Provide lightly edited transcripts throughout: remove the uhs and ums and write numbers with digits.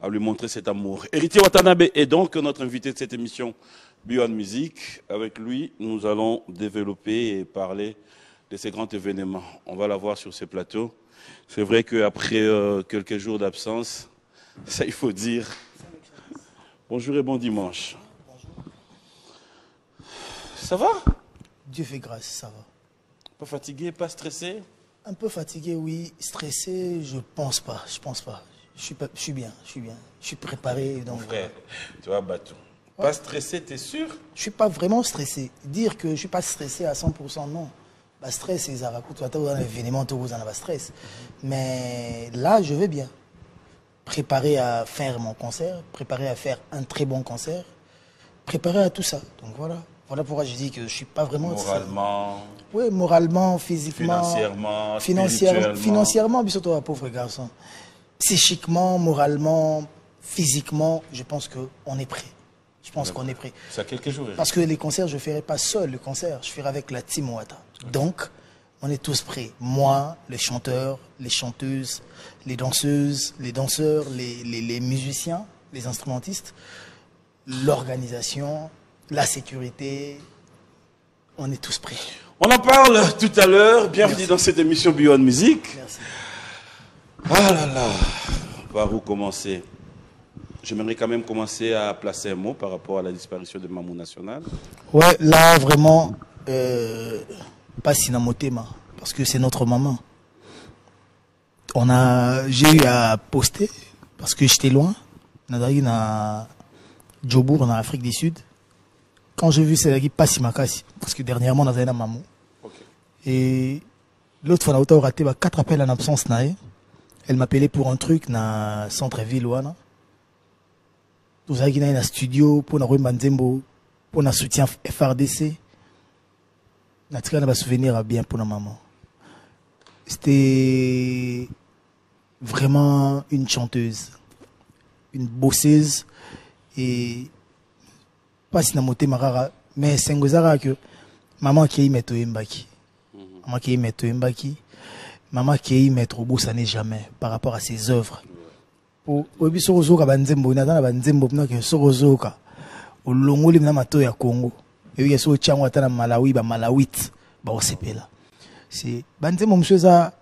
à lui montrer cet amour. Héritier Watanabe est donc notre invité de cette émission Beyond Music. Avec lui, nous allons développer et parler de ces grands événements. On va la voir sur ces plateaux. C'est vrai qu'après quelques jours d'absence, ça il faut dire. Bonjour et bon dimanche. Ça va? Dieu fait grâce, ça va. Pas fatigué, pas stressé? Un peu fatigué, oui. Stressé, je pense pas. Je suis bien. Je suis préparé. Donc, frère, tu vas battre. Pas stressé, t'es sûr? Je suis pas vraiment stressé. Dire que je suis pas stressé à 100%, non. Bah, stress, c'est ça. Tu vas dans l'événement, tu vas stress. Mais là, je vais bien. Préparé à faire mon concert, préparé à faire un très bon concert, préparé à tout ça. Donc voilà. Voilà pourquoi je dis que je ne suis pas vraiment... Moralement... Oui, moralement, physiquement... Financièrement, mais surtout un pauvre garçon. Psychiquement, moralement, physiquement, je pense qu'on est prêt. Je pense qu'on est prêt. Ça quelques jours. Parce que les concerts, je ne ferai pas seul le concert, je ferai avec la Team Wata. Donc, on est tous prêts. Moi, les chanteurs, les chanteuses, les danseuses, les danseurs, les musiciens, les instrumentistes, l'organisation, la sécurité, on est tous prêts. On en parle tout à l'heure. Bienvenue dans cette émission Beyond Music. Merci. Ah là là, par où commencer? J'aimerais quand même commencer à placer un mot par rapport à la disparition de Mamou National. Ouais, là vraiment, pas Sinamotema, parce que c'est notre maman. J'ai eu à poster, parce que j'étais loin, à Djobour, en Afrique du Sud. Quand j'ai vu c'est pas Simakasi, parce que dernièrement on avait un maman. Et l'autre fois on a raté 4 appels en absence. Elle m'appelait pour un truc dans centre-ville. Nous avons un studio pour nous Manzembo, pour nous soutien FRDC. Nous avons un souvenir bien pour la maman. C'était vraiment une chanteuse, une bosseuse et pas si namoté marara, mais c'est un que maman qui est mettre Mbaki, maman qui est mettre Mbaki, maman qui est mettre au bout ça n'est jamais par rapport à ses œuvres. Pour Sorozoka Banzembo, Nathan Banzembo, que Sorozoka, au longo de Namato ya Congo, et il y a ce Tchangwata Malawi, Malawit, au CP. C'est Banzembo Msuza,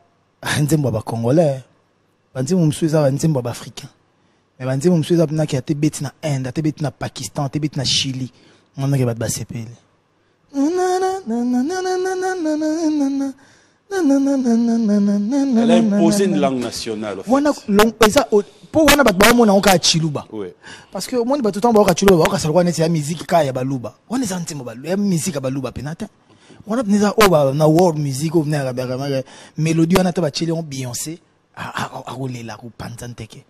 Banzembo Congolais, Banzembo Msuza, Banzembo africain. Mais Banzembo Msuza, qui a été bêti na Inde, a été bêti na Pakistan, a été bêti na Chili, on a été bêti CP. Elle a imposé une langue nationale. Pour on a battu Chiluba. Parce que moi, tout le temps, on Chiluba, on a la musique qui est Baluba. On est en musique à Baluba, penata. On a na world music, on a mélodie, on a Beyoncé, à rouler la roue Panzanteke.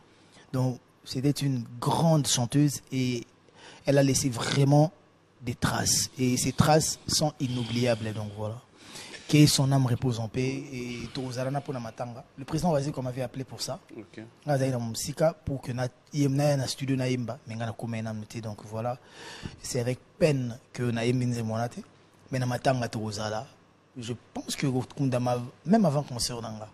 Donc, c'était une grande chanteuse et elle a laissé vraiment des traces. Et ces traces sont inoubliables. Donc voilà. Que son âme repose en paix et le président Wazir m'avait appelé pour ça. Pour que na studio na yemba donc voilà, c'est avec peine que na yembinze monate mais na matanga tozala. Je pense que même avant concert nanga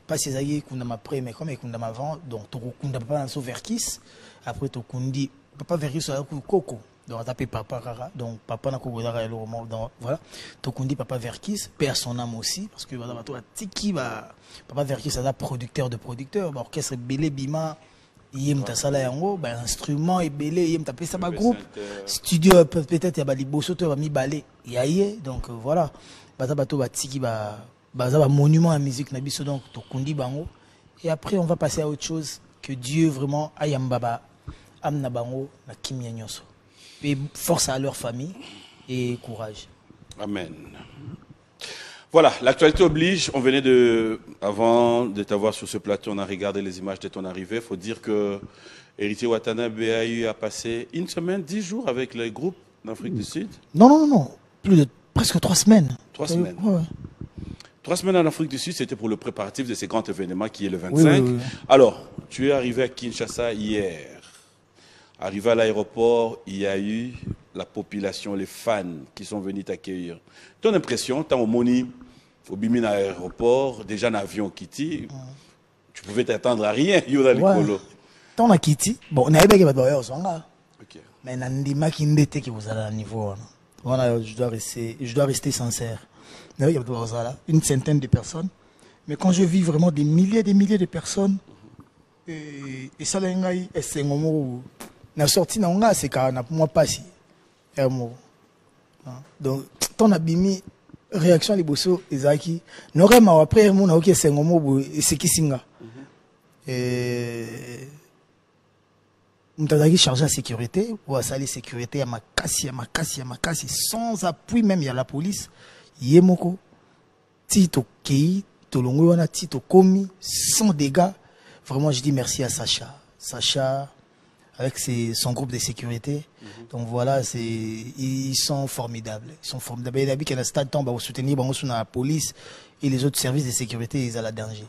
pas ces aïeux kundama après mais comme kundama avant donc to kundama pas so verkis après to kundi papa verkis so koko. Donc, on a tapé papa Rara, donc papa n'a pas le roman. Donc, voilà. Donc, on dit papa Verkis, perd son âme aussi, parce que Tiki, papa Verkis, c'est producteur de producteurs. Orchestre Belé Bima, Yem Tassala Yango, instrument et Belé, Yem Tapé ça, groupe. Studio, peut-être, il y a des beaux sauteurs, mi balé, Yaye, donc voilà. Tiki, monument à musique, Nabiso, donc, Tokundi Bango. Et après, on va passer à autre chose, que Dieu vraiment, Ayambaba, Amna Bango, na Kim Yanyoso. Et force à leur famille et courage. Amen. Voilà, l'actualité oblige. On venait avant de t'avoir sur ce plateau, on a regardé les images de ton arrivée. Il faut dire que Héritier Watanabe a eu à passer une semaine, 10 jours avec le groupe d'Afrique du Sud. Non. Presque 3 semaines. 3 semaines. Ouais. 3 semaines en Afrique du Sud, c'était pour le préparatif de ces grands événements qui est le 25. Oui. Alors, tu es arrivé à Kinshasa hier. Arrivé à l'aéroport, il y a eu la population, les fans qui sont venus t'accueillir. Ton impression, tant au Moni, au Bimina aéroport, déjà un avion qui tire, tu pouvais t'attendre à rien, Yoda Likolo. Tant na kiti, bon, on a pas que bato zonga. Mais nandima qui ndete qui vous à niveau. Voilà, je dois rester sincère. Une centaine de personnes. Mais quand je vis vraiment des milliers de personnes, et ça l'engaï, et c'est un moment na sorti na onga c'est car na moi pas si. Donc, ton abimi réaction les bosso ezaki. N'aurait ma après mon na ok c'est un moment et c'est qui singa. Mtazaki chargé à sécurité ou à saler sécurité à ma casse sans appui même il y a la police yemoko tito kei tolongo wana tito komi sans dégâts. Vraiment je dis merci à Sacha avec son groupe de sécurité. Donc voilà, ils sont formidables. Il a dit que le stade tombe à soutenir la police et les autres services de sécurité ils ont la danger.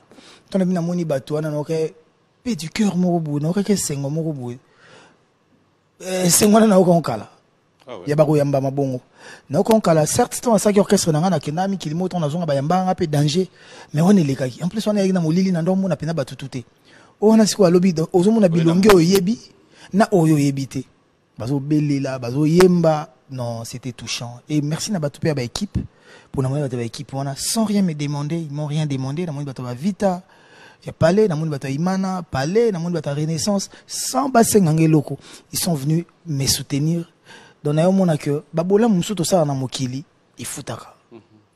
Ton ami na moni bato wana no ke pe du cœur morobu no ke sengo morobu. Sengwana na okonkala. Ya bako yamba mabongo. Na okonkala certes ton asaki orchestre na ngana kenami kilimo ton azonga ba yamba nga pe danger. Mais on est lekaki. En plus on est na molili na ndo mona pena batututé. On a siko lobby ozomo na bilonge oyebi na oyo yebité. Bazo belela, bazo yemba. Non, c'était touchant. Et merci na batupé ba équipe pour na mona ba équipe on a sans rien me demander, ils m'ont rien demandé na mona ba vita. Il y a Palais, na mona ba Imana, Palais, na mona ba Renaissance, sans bassin loko. Ils sont venus me soutenir. Donc na yo mona que babola musuto ça na mokili, il futaka.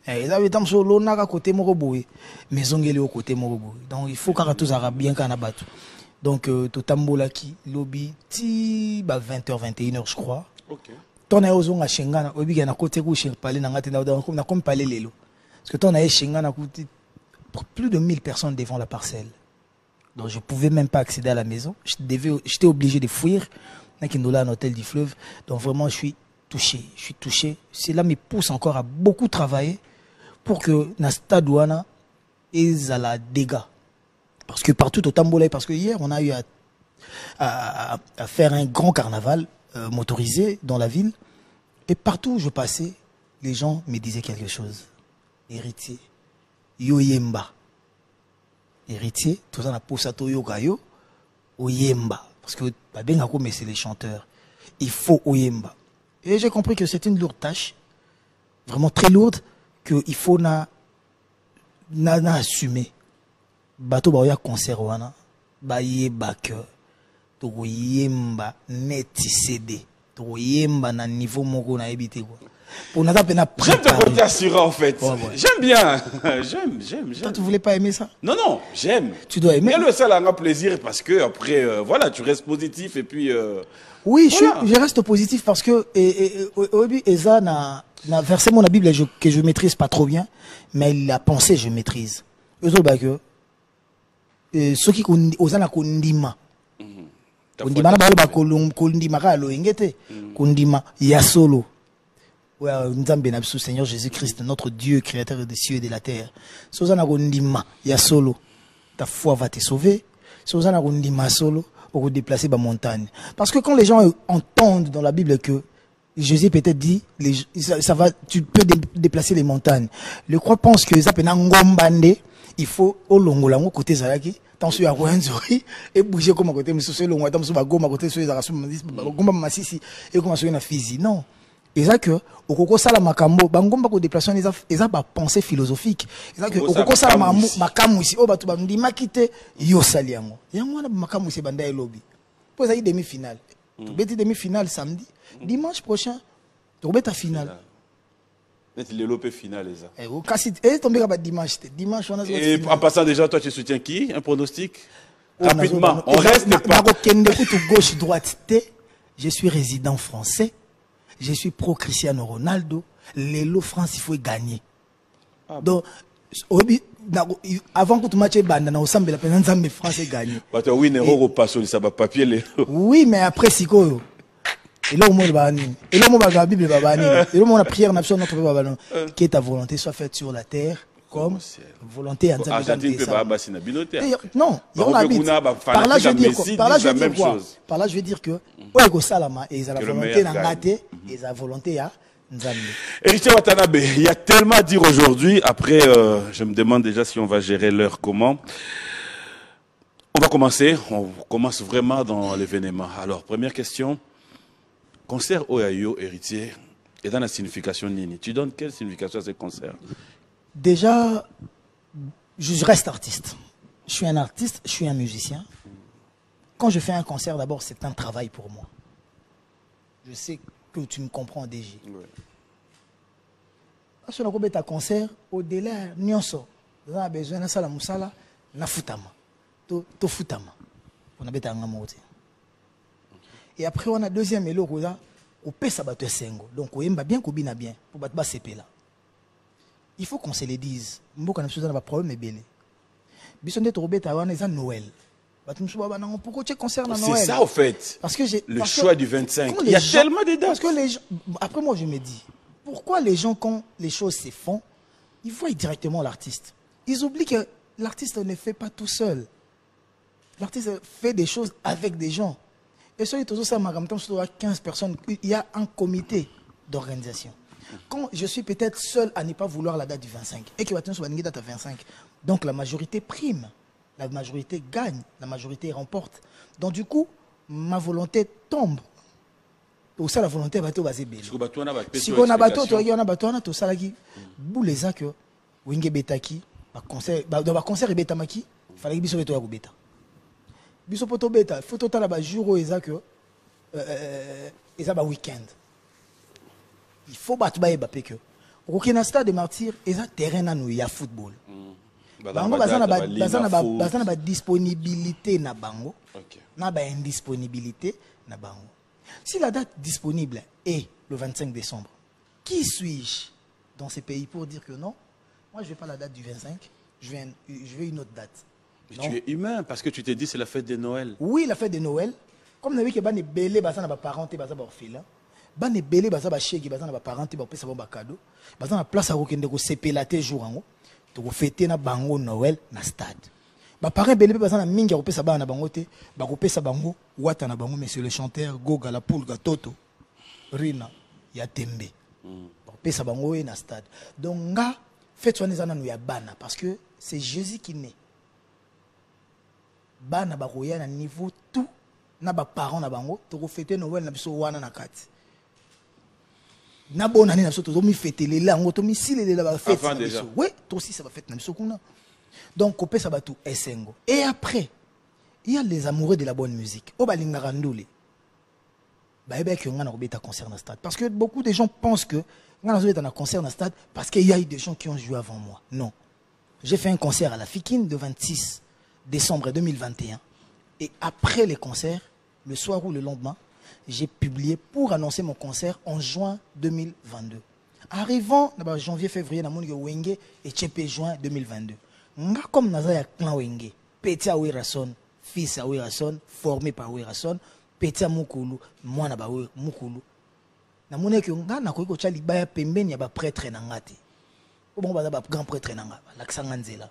Ils avaient tant solo na côté moko boye, maison ngeli au côté moko boye. Donc il faut que tous arabes bien kana batu. Donc to tambola ki lobby ti ba 20h 21h je crois. OK. Ton na ozonga shengana obi na côté ku chez Palais na ngati na comme Palais lelo. Parce que ton na shengana kuti plus de 1000 personnes devant la parcelle. Donc je ne pouvais même pas accéder à la maison. J'étais obligé de fuir. Un hôtel du fleuve. Donc vraiment, je suis touché. Cela me pousse encore à beaucoup travailler pour que dans stade ouana, ils aient la dégâts. Parce que partout au Tambolay, parce que hier, on a eu à faire un grand carnaval motorisé dans la ville. Et partout où je passais, les gens me disaient quelque chose. Héritier. Yoyemba. Héritier, tout ça na posato yogayo, oyemba. Parce que mais c'est les chanteurs. Il faut oyemba. Et j'ai compris que c'est une lourde tâche, vraiment très lourde, qu'il faut na assumer. Bato ba ya concert wana, ba yeba que to oyemba neti CD, to oyemba na niveau moko na ebité quoi. J'aime te côté assurant en fait. Ouais. J'aime bien. J'aime. Toi, tu voulais pas aimer ça? Non, j'aime. Tu dois aimer. Mais le seul a plaisir parce que après, voilà, tu restes positif et puis. Oui, voilà. Je reste positif parce que Eza n'a versé mon Bible que je maîtrise pas trop bien, mais la pensée je maîtrise. Ceux qui osana kundima. Kundima na ba kundima ka lo ingete. Kundima ya solo. Ouais, Seigneur Jésus-Christ, notre Dieu, créateur des cieux et de la terre. Sozana gondima, ya solo. Ta foi va te sauver. Sozana gondima solo, pour déplacer la montagne. Parce que quand les gens entendent dans la Bible que Jésus peut-être dit, tu peux déplacer les montagnes. Le croix pense que ça peut ngombande, il faut au longo lango côté zalaki. Tant sur Arouenzori et bouger comme à côté, mais sur le long, tant sur Bagoma à côté, sur les Arasou, Gomba Massisi et comme sur une physique. Non. Et ça que au Koko Sala Makambo, Bangomba ko déplacement ils a pas pensée philosophique. Et ça que au Koko Sala Makamu ici, oh batu bandi makite yo saliango. Yango na Makamu c'est banda lobby. Pour ça demi-finale. Tu bêtis demi-finale samedi, dimanche prochain, tu bêtis finale. C'est le lopé final ça. Et au cas et tombé à dimanche on a. Et en passant déjà toi tu soutiens qui? Un pronostic? Rapidement, on reste pas. Gauche droite je suis résident français. Je suis pro Cristiano Ronaldo. L'élo France, il faut gagner. Donc, avant que tu matches bande, on semble la peine de France gagner. Oui, mais après c'est quoi? Et là, on a la Bible, et là, on a prière, on a notre peuple, que ta volonté soit faite sur la terre. Comme volonté en non, par là je veux dire que la volonté n'a gâté et la volonté a Héritier Watanabe, il y a tellement à dire aujourd'hui. Après, je me demande déjà si on va gérer l'heure comment. On va commencer. On commence vraiment dans l'événement. Alors, première question. Concert Oyayo, héritier, et dans la signification Nini. Tu donnes quelle signification à ces concerts? Déjà, je reste artiste. Je suis un artiste, je suis un musicien. Quand je fais un concert, d'abord, c'est un travail pour moi. Je sais que tu me comprends, DG. Oui. Parce que quand tu as un concert, au-delà, on a besoin de la musala, na futama. To futama. On a besoin de la. Et après, on a deuxième élo, on peut s'abattre sengo. Donc, on aime bien qu'on bina bien pour battre CP là. Il faut qu'on se le dise. Mboka na besoin de problème est belé. Bison de Robeta, on est à Noël. Pourquoi tu es concert à Noël? C'est ça, au fait. Parce que le choix du 25. Il y a tellement de dates. Parce que les gens, après, moi, je me dis, pourquoi les gens, quand les choses se font, ils voient directement l'artiste. Ils oublient que l'artiste ne fait pas tout seul. L'artiste fait des choses avec des gens. Et sur les 15 personnes, il y a un comité d'organisation. Quand je suis peut-être seul à ne pas vouloir la date du 25, et que tu as une date à 25, donc la majorité prime. La majorité gagne, la majorité remporte. Donc du coup, ma volonté tombe. Tout ça, la volonté va être basée. Si on a bateau, on a bateau, on a tout ça qui bouleza que Winge Betaki, dans le concert Betamaki, il fallait que biso beto ya beta. Biso poto beta, faut total ba jour eza que eza ba week-end. Il faut battre ba eba que. Au stade de martyrs, eza terrain na nou ya football. Bango bazana ba disponibilité na bango, na ba indisponibilité na bango. Si la date disponible est le 25 décembre, qui suis-je dans ces pays pour dire que non, moi je ne veux pas la date du 25, je veux une autre date. Mais non. Tu es humain parce que tu te dis c'est la fête de Noël. Oui, la fête de Noël. Comme nous avons dit que les belés bazana ba parenté bazana ba orphelin, les belés bazana ba chèque bazana ba parenté ba pesa ba cadeau, bazana place à okende ko sepelaté jour ango. Pour fêter na bango Noël na stade. Ba parents belé bazana mingi ko pesa ba na bango te, ba ko pesa bango wata na bango monsieur le chanteur Goga la Poule Toto Rina ya Tembe. Ba ko pesa bango na stade. Donc nga fête wana zana ya bana parce que c'est Jésus qui naît. Bana ba koya na niveau tout na ba parents na bango to ko fêter Noël na biso wana na kati. Na bonne année, nous avons fêté les langues, nous avons mis les langues. Oui, toi aussi ça va fêter. Donc, on peut ça tout essengo. Et après, il y a les amoureux de la bonne musique. Au balingarandoule, bah ben que on a un concert dans le stade. Parce que beaucoup de gens pensent que on a un concert dans le stade parce qu'il y a eu des gens qui ont joué avant moi. Non, j'ai fait un concert à la Fikine le 26 décembre 2021. Et après les concerts, le soir ou le lendemain, j'ai publié pour annoncer mon concert en juin 2022. Arrivant en janvier-février, na moni Wenge et Tchepé juin 2022. Nga comme Nazaya clan Wenge, Petit Awirason, fils Awirason, formé par Awirason, Petit Mukulu, moi na ba Mukulu. Na moni que nga na ko tchali ba pembeni ya ba prêtre na ngati. Bon ba grand prêtre na nga, l'accent nzela.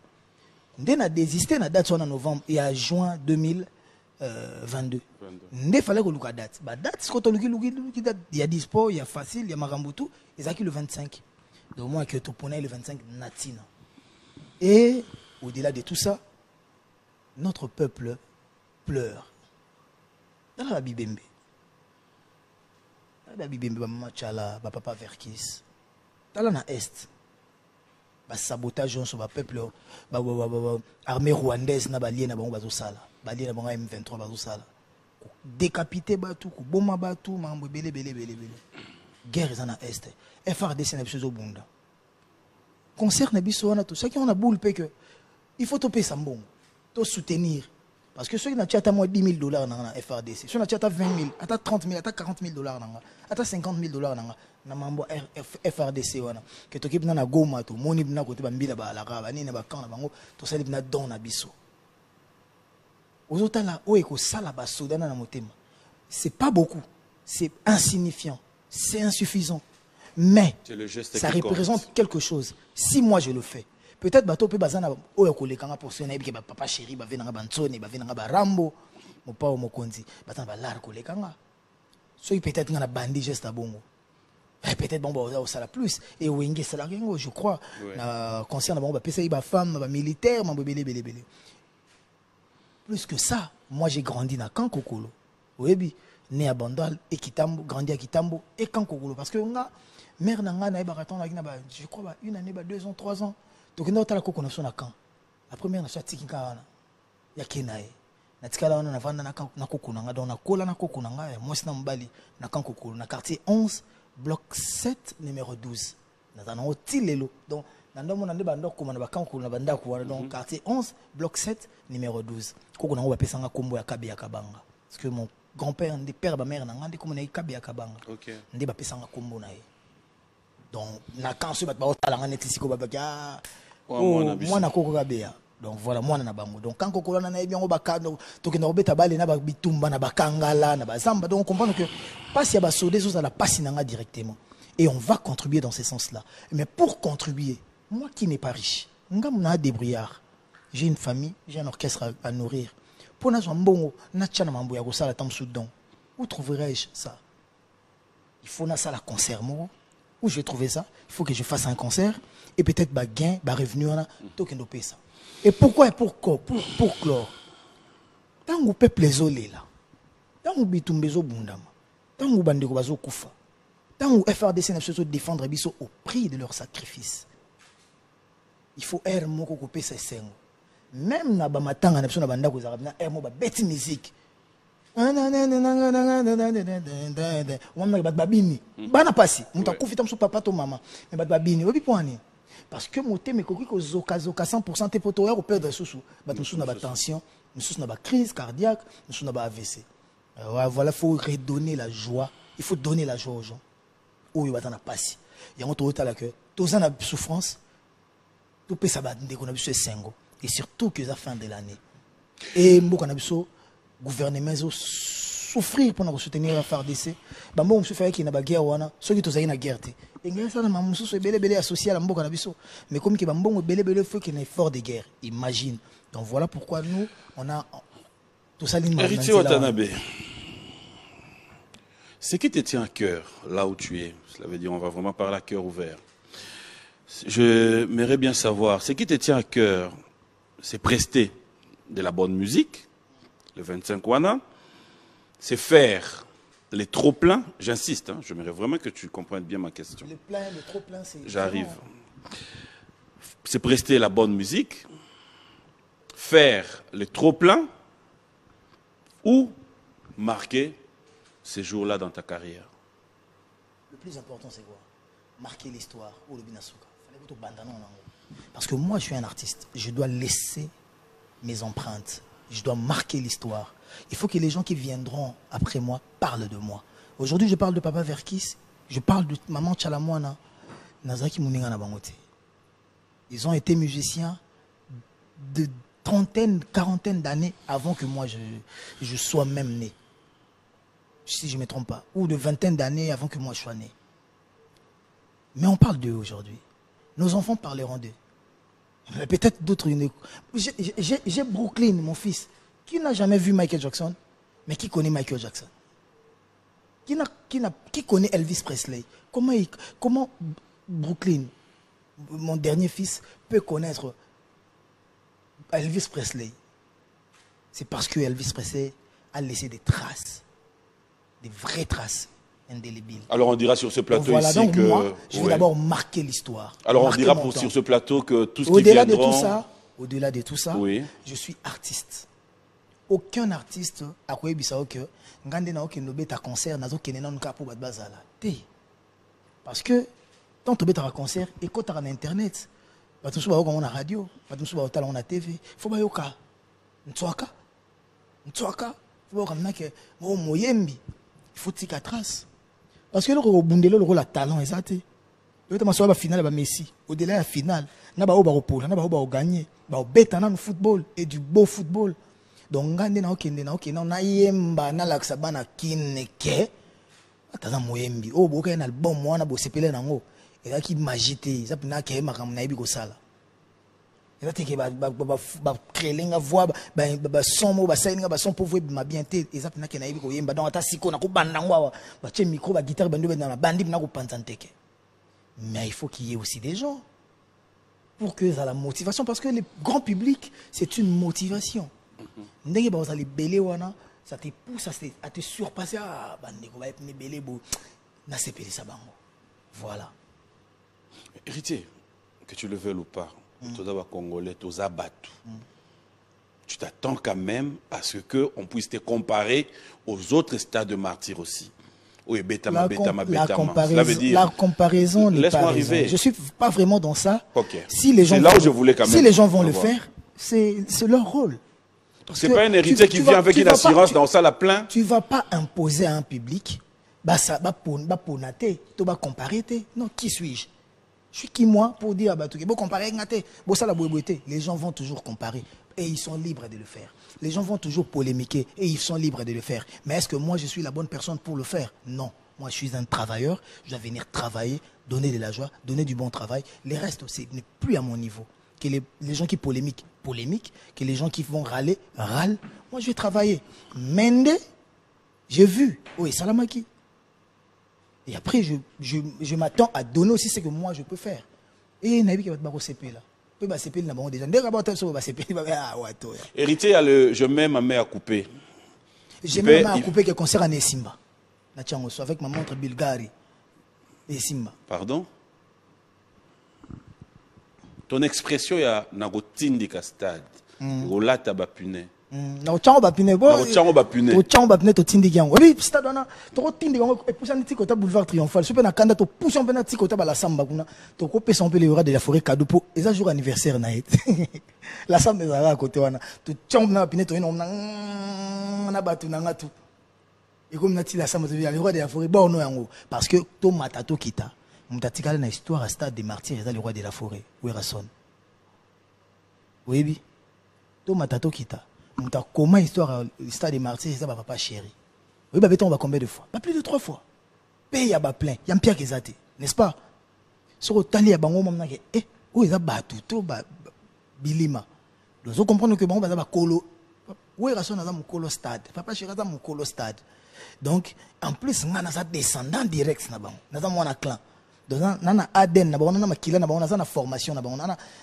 Ndé na désisté na date en novembre et à juin 2022. Il fallait que la date. La date, c'est quand il y a dispo, il y a facile, il y a Marambutu, et ça qui le 25. Donc moi, que tu prenais le 25 natina. Et au-delà de tout ça, notre peuple pleure. Dans la Bibembe. Dans la Bibembe, maman Tchala, papa Verkis. Dans la Est. Sabotage sur le peuple, armée rwandaise, na balien na bango bazosala. Balien na bango M23 bazosala. Décapité batou, boma batou, mambo belé. Guerre dans l'Est. FRDC n'a pas besoin de concert na biso wana tout ça qui on a boule que il faut toper ça bon, to soutenir parce que ceux qui n'a tchata moi $10,000 dans FRDC, ceux qui n'a tchata 20,000, ata 30,000, ata 40,000 $, ata 50,000 $, na mambo FRDC wana que to kip na goma to moni na côté bambila ba la raba ni na ba kan na bango to sali na don na biso ozotala o eko sala ba soda na motema. C'est pas beaucoup, c'est insignifiant, c'est insuffisant, mais ça représente quelque chose. Si moi je le fais, peut-être bato pe bazana o eko le kanga pour ce na ba papa chéri ba venanga bantsoni ba venanga ba rambo mo pa o mokonzi bazana ba lar ko le kanga so peut-être ngana bandi geste bongo. Peut-être bon au sala plus et wenge sala rengo je crois na concerne bon ba pesa ba femme ba militaire ma belé. Plus que ça, moi j'ai grandi dans Kankokolo. Oui, né à Bandal et Kitambo, grandi à Kitambo et Kankokolo. Parce que nga mère nanga na baraton na je crois une année, 2 ans, 3 ans. Donc nous avons koko na so na kan. La première na chati kinka wana. Ya kenae. Na tikala wana na vanda na koko nanga donc na kola na koko nanga ya moi sina mbali na Kankokolo na quartier 11 bloc 7 numéro 12. Na tana otilelo. Donc donc quartier 11 bloc 7 numéro 12 koko nango ba pesanga kombo ya Kabe ya Kabanga parce que mon grand-père ndi père ba mère nanga ndi comme na Kabe ya Kabanga ndi ba pesanga kombo na ye donc na kanso ba otala ngane tisiko ba ba moi na koko Kabe ya donc voilà moi na bango donc quand koko na yebi ngo ba kando to ke na obeta bale na ba bitumba na ba kangala na ba zamba donc on comprend que passe ya ba sodé so la passe nanga directement et on va contribuer dans ce sens-là mais pour contribuer moi qui n'ai pas riche, j'ai une famille, j'ai un orchestre à nourrir. Pour nous, où trouverai-je ça? Il faut que ça la concert. Où je vais trouver ça? Il faut que je fasse un concert et peut-être gain, revenu, ça. Et pourquoi et pourquoi? Pour clore. Tant que peuple les olé là, tant que bitumbezo bundama, tant que bandeko bazo kufa, tant que FRDC n'a pas défendre biso au prix de leur sacrifice. Il faut air moko couper ses seins. Même na ba matanga na biso na banda ko za na air mo ba beti musique. Wana ba babini. Bana pasi. Muta kufita mso papa to mama. Mais ba babini. Obi poani. Parce que moté me koki ko zoka 100% te poto au perdre sous. Ba tout na ba tension, nous na ba crise cardiaque, nous na ba AVC. Voilà, faut redonner la joie. Il faut donner la joie aux gens. Oyo batana pasi. Yango to otala que tous en souffrance. Tout peut s'abattre et surtout que la fin de l'année. Et le gouvernement souffrir pour soutenir la FARDC. Bon, je fais qu'il y a une guerre, ceux qui sont en guerre. Et ça, c'est associé à la mboka. Mais comme il y a un faut qu'il y ait un effort de guerre. Imagine. Donc voilà pourquoi nous, on a tout ça. Héritier Watanabe, ce qui te tient à cœur, là où tu es, cela veut dire on va vraiment parler à cœur ouvert. Je m'aimerais bien savoir, ce qui te tient à cœur, c'est prester de la bonne musique, le 25 Wana, c'est faire les trop-pleins, j'insiste, hein, j'aimerais vraiment que tu comprennes bien ma question. Le trop-plein, c'est... J'arrive. C'est prester la bonne musique, faire les trop-pleins ou marquer ces jours-là dans ta carrière. Le plus important, c'est quoi? Marquer l'histoire ou le binasuka. Parce que moi, je suis un artiste. Je dois laisser mes empreintes. Je dois marquer l'histoire. Il faut que les gens qui viendront après moi parlent de moi. Aujourd'hui, je parle de Papa Verkis. Je parle de Maman Tchalamouana. Nazaki Mouninga Nabangote. Ils ont été musiciens de trentaine, quarantaine d'années avant que moi je sois même né. Si je ne me trompe pas. Ou de vingtaine d'années avant que moi je sois né. Mais on parle d'eux aujourd'hui. Nos enfants parleront d'eux. Peut-être d'autres. J'ai Brooklyn, mon fils, qui n'a jamais vu Michael Jackson, mais qui connaît Michael Jackson. Qui connaît Elvis Presley. Comment Brooklyn, mon dernier fils, peut connaître Elvis Presley? C'est parce que Elvis Presley a laissé des traces, des vraies traces. Indélébile. Alors on dira sur ce plateau voilà, ici donc que... Moi, je vais d'abord marquer l'histoire. Alors on dira sur ce plateau que tout ce qui viendront... Au-delà de tout ça, oui. Je suis artiste. Aucun artiste a quoi bisao que ngande na oke nobe ta concert nazo kenena nka pour bazala. Parce que tant que tu as un concert et quand tu as un internet, tu as une radio, tu as une TV, il faut que tu il faut que tu trace. Parce que le rôle a talent, exact. Le temps de la finale, Messi. Au-delà de la finale, il y a un gagné. Il y a un football et du beau football. Donc, on a yemba na laksaba na kineke. Ataza moyembi. Oh, boka un album moi na bo sepele nango. Et là qui magité, ça peut na ke makam na ibi ko sala. Et là te ke ba créer nga voix ba son mo ba sainga ba son pour voir ma bien té et ça peut na ke na ibi ko yemba donc ata siko na ko banda ngwa ba che micro ba guitare ba ndobe na bandi na ko panzanteke. Mais il faut qu'il y ait aussi des gens pour que ça la motivation parce que le grand public c'est une motivation. Ndenge ba ozali belé wana, ça te pousse à te surpasser. Ah, bandeko ba epne belé bo na sepeli sa bango. Voilà. Héritier, que tu le veuilles ou pas, tous les Congolais, tous abattus. Tu t'attends quand même à ce qu'on puisse te comparer aux autres stades de martyrs aussi. Oui, la comparaison n'est pas arriver. Je ne suis pas vraiment dans ça. Okay. Si les gens, là où je voulais quand même si les gens vont le faire, c'est leur rôle. C'est pas un héritier qui vient avec une assurance dans ça la plainte. Tu ne vas pas imposer à un public, bah ça va pour nater, tu vas comparer. Non, qui suis-je? Je suis qui moi pour dire bah tu comparer ça la les gens vont toujours comparer et ils sont libres de le faire. Les gens vont toujours polémiquer et ils sont libres de le faire. Mais est-ce que moi je suis la bonne personne pour le faire? Non. Moi je suis un travailleur, je dois venir travailler, donner de la joie, donner du bon travail. Les restes aussi n'est plus à mon niveau. Que les gens qui polémiquent, que les gens qui vont râler, râlent. Moi je vais travailler. Mende, j'ai vu, oui, Salamaki. Et après, je m'attends à donner aussi ce que moi je peux faire. Et Nabi qui va te CP là. Héritier, il y a le je mets ma main à couper. Je mets ma main à couper qui est concert à Nessimba. Avec ma montre Bulgari. Nessimba. Pardon? Ton expression, il y a Nagotindi Castad. Rolata Bapune. Na ochango bapine bo ochango bapine to tindi yango oui stade wana to tindi yango et poussa niti kota boulevard triomphal super na kanda to poussa on na ti kota bala samba kuna to ko pesa on peut le aura de la forêt cadeau pour eza jour anniversaire na et la samba ezala à côté wana to chango na bapine to na batu na ngatu et comme na ti la samba to le roi de la forêt bon no yango parce que to matato kita mutatikala na histoire à stade des martyrs eza le roi de la forêt Werason oui bi to matato kita comment histoire stade des martyrs ça va pas chéri oui bah on va combien de fois pas plus de 3 fois paye ya ba plein ya mpia kezate n'est-ce pas sur tali ya bango mamna ke oh ils a battu to ba bilima dozo comprendre que bango ba kolo oui rason na mukolo stade papa chéri za mukolo stade donc en plus ngana ça descendant direct na bango na za mwana clan donc nana ADN na bango na makila na bango na formation na bango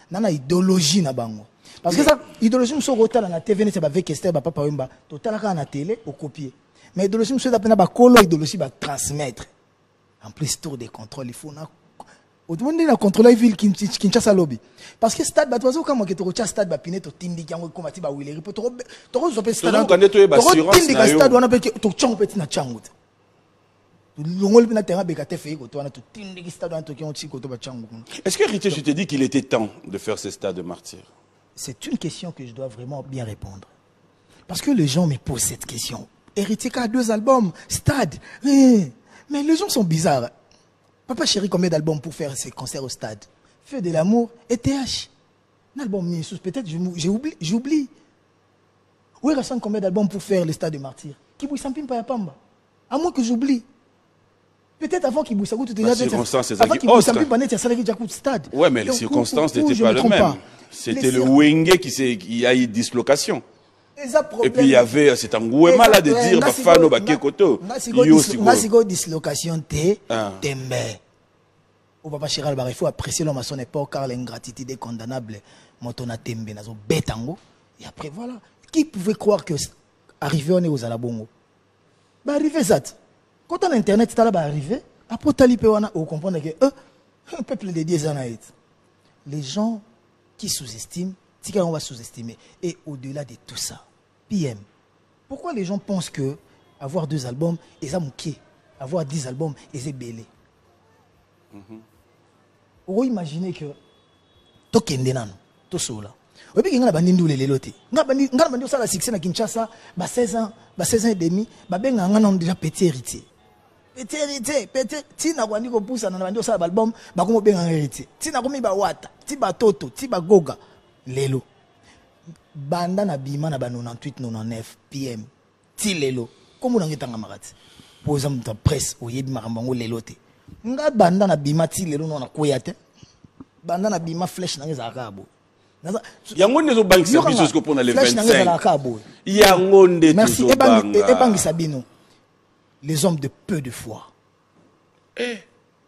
nana idéologie na bango. Parce que ça, l'idéologie, c'est que la TV, c'est avec Esther, papa, Wimba, total, à la télé, au copier. Mais l'idéologie, c'est que la colo, l'idéologie, va transmettre. En plus, tour de contrôle, il faut. Au monde, il a contrôlé la ville qui Kinshasa lobby. Parce que stade, tu vois, comme tu as stade, tu as tindi, tu as comme tu as Willery, tu as stade, tu as stade, on a tu as petit na changout. Est-ce que Héritier, je te dis qu'il était temps de faire ce stade de martyrs? C'est une question que je dois vraiment bien répondre. Parce que les gens me posent cette question. Héritier a 2 albums, stade. Mais les gens sont bizarres. Papa chéri, combien d'albums pour faire ces concerts au stade? Feu de l'amour et TH. Un album, peut-être j'oublie. Oui, Rassan, combien d'albums pour faire le stade de martyrs? Qui bouille Sampim Payapamba? À moins que j'oublie. Peut-être avant qu'il bouille ça, tu les circonstances, c'est ça qui stade. Ouais, mais les circonstances n'étaient pas les mêmes. C'était le Wenge qui a eu dislocation. Et puis il y avait, c'est un gouvernement là de dire, Bafano, Bakekoto. Nasigo dislocation tembe. Au papa Chiral, il faut apprécier l'homme à son époque car l'ingratitude est condamnable. Motona tembe, nazo betango. Et après voilà. Qui pouvait croire que arrivé on est aux Alabongo? Bah arrivé ça. Quand on a internet, c'est là arrivé. Après Talipé, on comprend que un peuple de 10 ans. Les gens qui sous-estiment, on va sous-estimer. Et au-delà de tout ça, PM. Pourquoi les gens pensent que avoir 2 albums, ils ont mouqué. Avoir 10 albums, ils ont belé. Vous imaginez que tout kendenan, tout cela. Et puis, il y a des gens qui ont la succès à Kinshasa, 16 ans et demi, ils ont déjà petit héritier. Petit héritier, petit, si na kwandi ko poussa na bandi osala album, ba ko benga héritier. Si na komi ba wata, ti ba toto, ti ba goga, lelo. Banda na bima na ba 98 99 PM. Ti lelo. Komo na ngitanga makati. Poza mta presse oyebi makambo lelo te. Nga banda na bima ti lelo na koya te. Banda na bima flèche na ngeza kabo. Yango ndezo bank service ko pona le 25. Merci ebangi Sabino. Les hommes de peu de foi.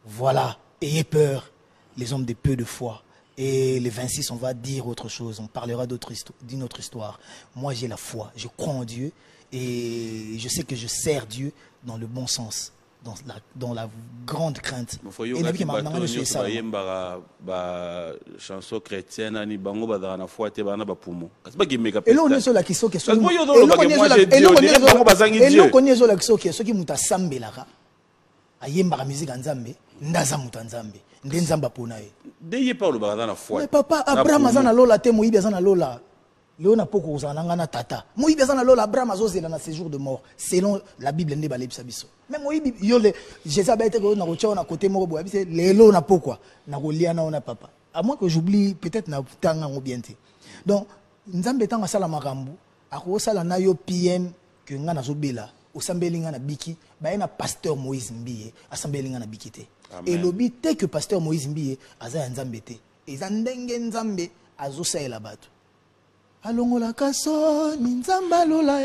Voilà. Ayez peur. Les hommes de peu de foi. Et le 26, on va dire autre chose. On parlera d'une autre histoire. Moi, j'ai la foi. Je crois en Dieu. Et je sais que je sers Dieu dans le bon sens. Dans la grande crainte. Et la vie qui chanson chrétienne, et là on est sur la question qui papa Abraham azana lola te Moïse azana lola Léona poko uzana tata Moïse azana lola Abraham azozela na séjour de mort selon la Bible ne balebisa biso même Moïse yole Jésus a été na rocha na côté moko boya bise lelo na pokwa na kolia na ona papa à moins que j'oublie peut-être na tanga ngobienté donc nzambe tanga sala makambu ako sala na yo PM que nga nazobela osambelinga na biki ba na pasteur Moïse Mbiye asambelinga na biki te. Et lobi te que pasteur Moïse Mbiye aza nzambe te eza ndenge nzambe azosaela bato alongola kaso ni nzamba lola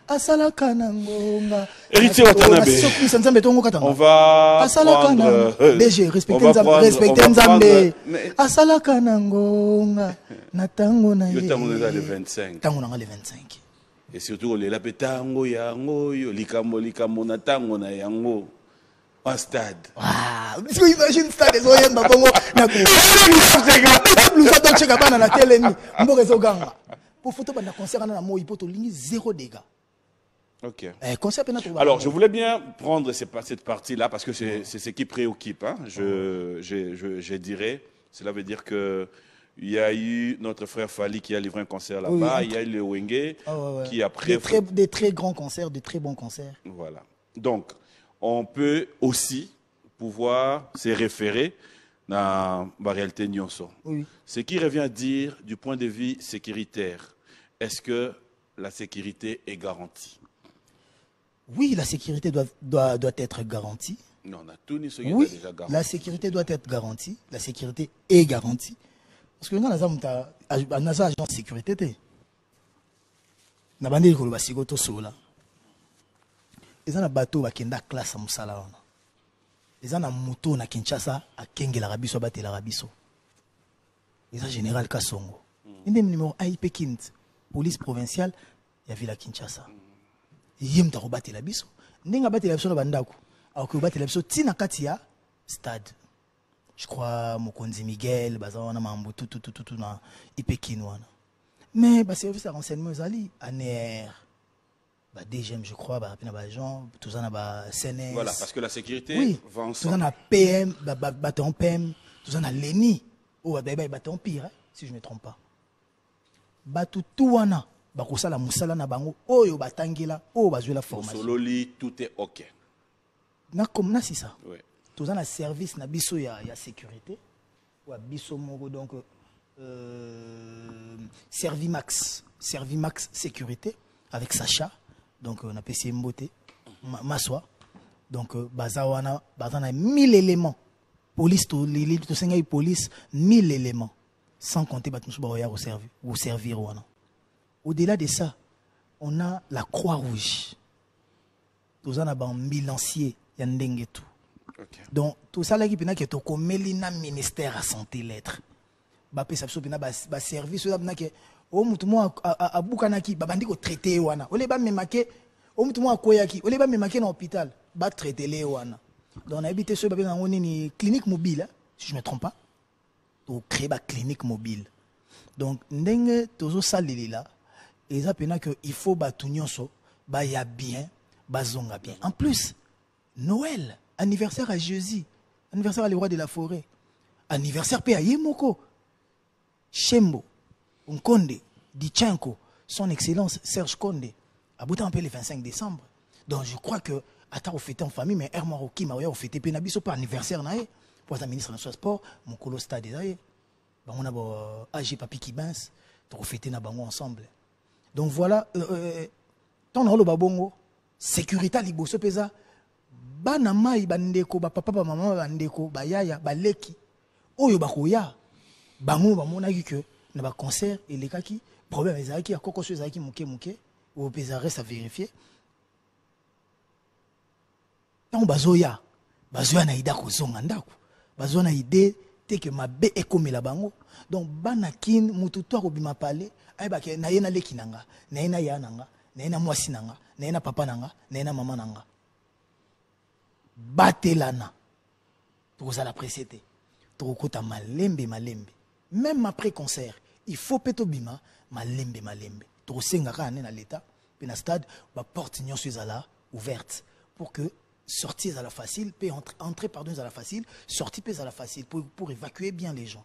asalaka na ngonga Héritier Watanabe on va prendre DG respecter nzambe asalaka na ngonga na tango na ye tango na le 25 tango na le 25 et surtout le la petango yango yo likambo na tango na yango un stade. Waouh, parce que imagine stade des oyens dans Congo. Nous sommes chez Gabana la télé ni. Mboka zoganga. Pour photo banda concert na mo ipoto lingi 0 dégâts. OK. Alors, je voulais bien prendre cette partie-là parce que c'est ce qui préoccupe. Hein. Je dirais, cela veut dire que il y a eu notre frère Fali qui a livré un concert là-bas. Il y a eu le Wenge qui a des très grands concerts, des très bons concerts. Voilà. Donc, on peut aussi pouvoir se référer à la réalité Nyonso. Oui. Ce qui revient à dire du point de vue sécuritaire, est-ce que la sécurité est garantie? Oui, la sécurité doit être garantie. Non, on a tout ni ce qui oui, est déjà garanti. La sécurité doit être garantie. La sécurité est garantie. Parce que nous avons un agent de sécurité. Nous avons dit que nous avons dit ils ont un bateau qui est classe à Moussala. Ils ont un moto na Kinshasa à Kenge l'Arabiso à Bate l'Arabiso. Ils ont général Kassongo. Ils ont un numéro AIP Kint, police provinciale, il y a Villa Kinshasa. Ils ont un Bate l'Arabiso. Ils ont un Bate l'Arabiso à Bandaku. Alors que Bate l'Arabiso, Tina Katia, stade. Je crois, Mokonzi Miguel, Bazawana Mambo, tout na IP Kinwana. Mais le service de renseignement, ils ont ANR. DGM, je crois, tout ça, CNS. Voilà, parce que la sécurité va ensemble. Tout ça, PM, bâton PM, tout ça, l'ENI, bâton pire, si je ne me trompe pas. Batu touana, bakosa la musala na bango, oyo batangela, oyo bazwe la formation. Sololi, tout est OK. Na comme na si ça. Oui. Tout ça, na service na biso ya sécurité, ou biso moko donc Servimax sécurité avec Sacha. Donc on a PC Mbote, Maswa. Donc Bazawana, 1000 éléments. Police, tout police, 1000 éléments. Sans compter au servir. Au-delà de ça, on a la Croix-Rouge. Tout ça, on a un bilancier, Yandengetu. Donc tout ça, là, qui est au ministère à santé lettres. Bapé Sapso, service, o mutumo a bukanaki babandi ko traiter wana ole ba memake o mutumo akoyaki ole ba memake na hôpital ba traiter les wana donc on a habité ce babé ngoni ni clinique mobile si je me trompe pas to créer ba clinique mobile donc ndenge tozo salilila et ça pena que il faut ba tunyonso ba ya bien ba zonga bien en plus Noël anniversaire à Jésus anniversaire à le roi de la forêt anniversaire pe à Yemoko Shembo Nkonde, Dichenko, son excellence Serge Konde, a bouté un peu le 25 décembre. Donc je crois que, à ta fêté en famille, mais Hermaroki m'a fêté Penabiso par anniversaire, pour la ministre de sport, mon colo stade, on a AG Papi Kibens, pour fêter na bango ensemble. Donc voilà, tant on a le babongo, sécurité liboso pesa, banamai bandeko, papa, maman bandeko, bayaya, baleki, oyo bakoya, bango bamona que na ba concert et les kaki problème ezaki ya koko ezaki muke ou pesa reste à vérifier tant bazoya na ida ko zonga ndako bazoya na idée éviter que ma bé ekomela bango. Donc banakin mutu to ko bima parler ay ba ke na yena lekinanga na yena yananga na yena mwasi nanga na yena papa nanga na yena mama nanga batelana pour ça la précédé to kota malembe même après concert il faut peto bima malembe to senga ka na l'état pe na stade ba porte nyonso ezala ouverte pour que sortir à la facile peut entrer pardon à la facile sortir peut à la facile pour évacuer bien les gens.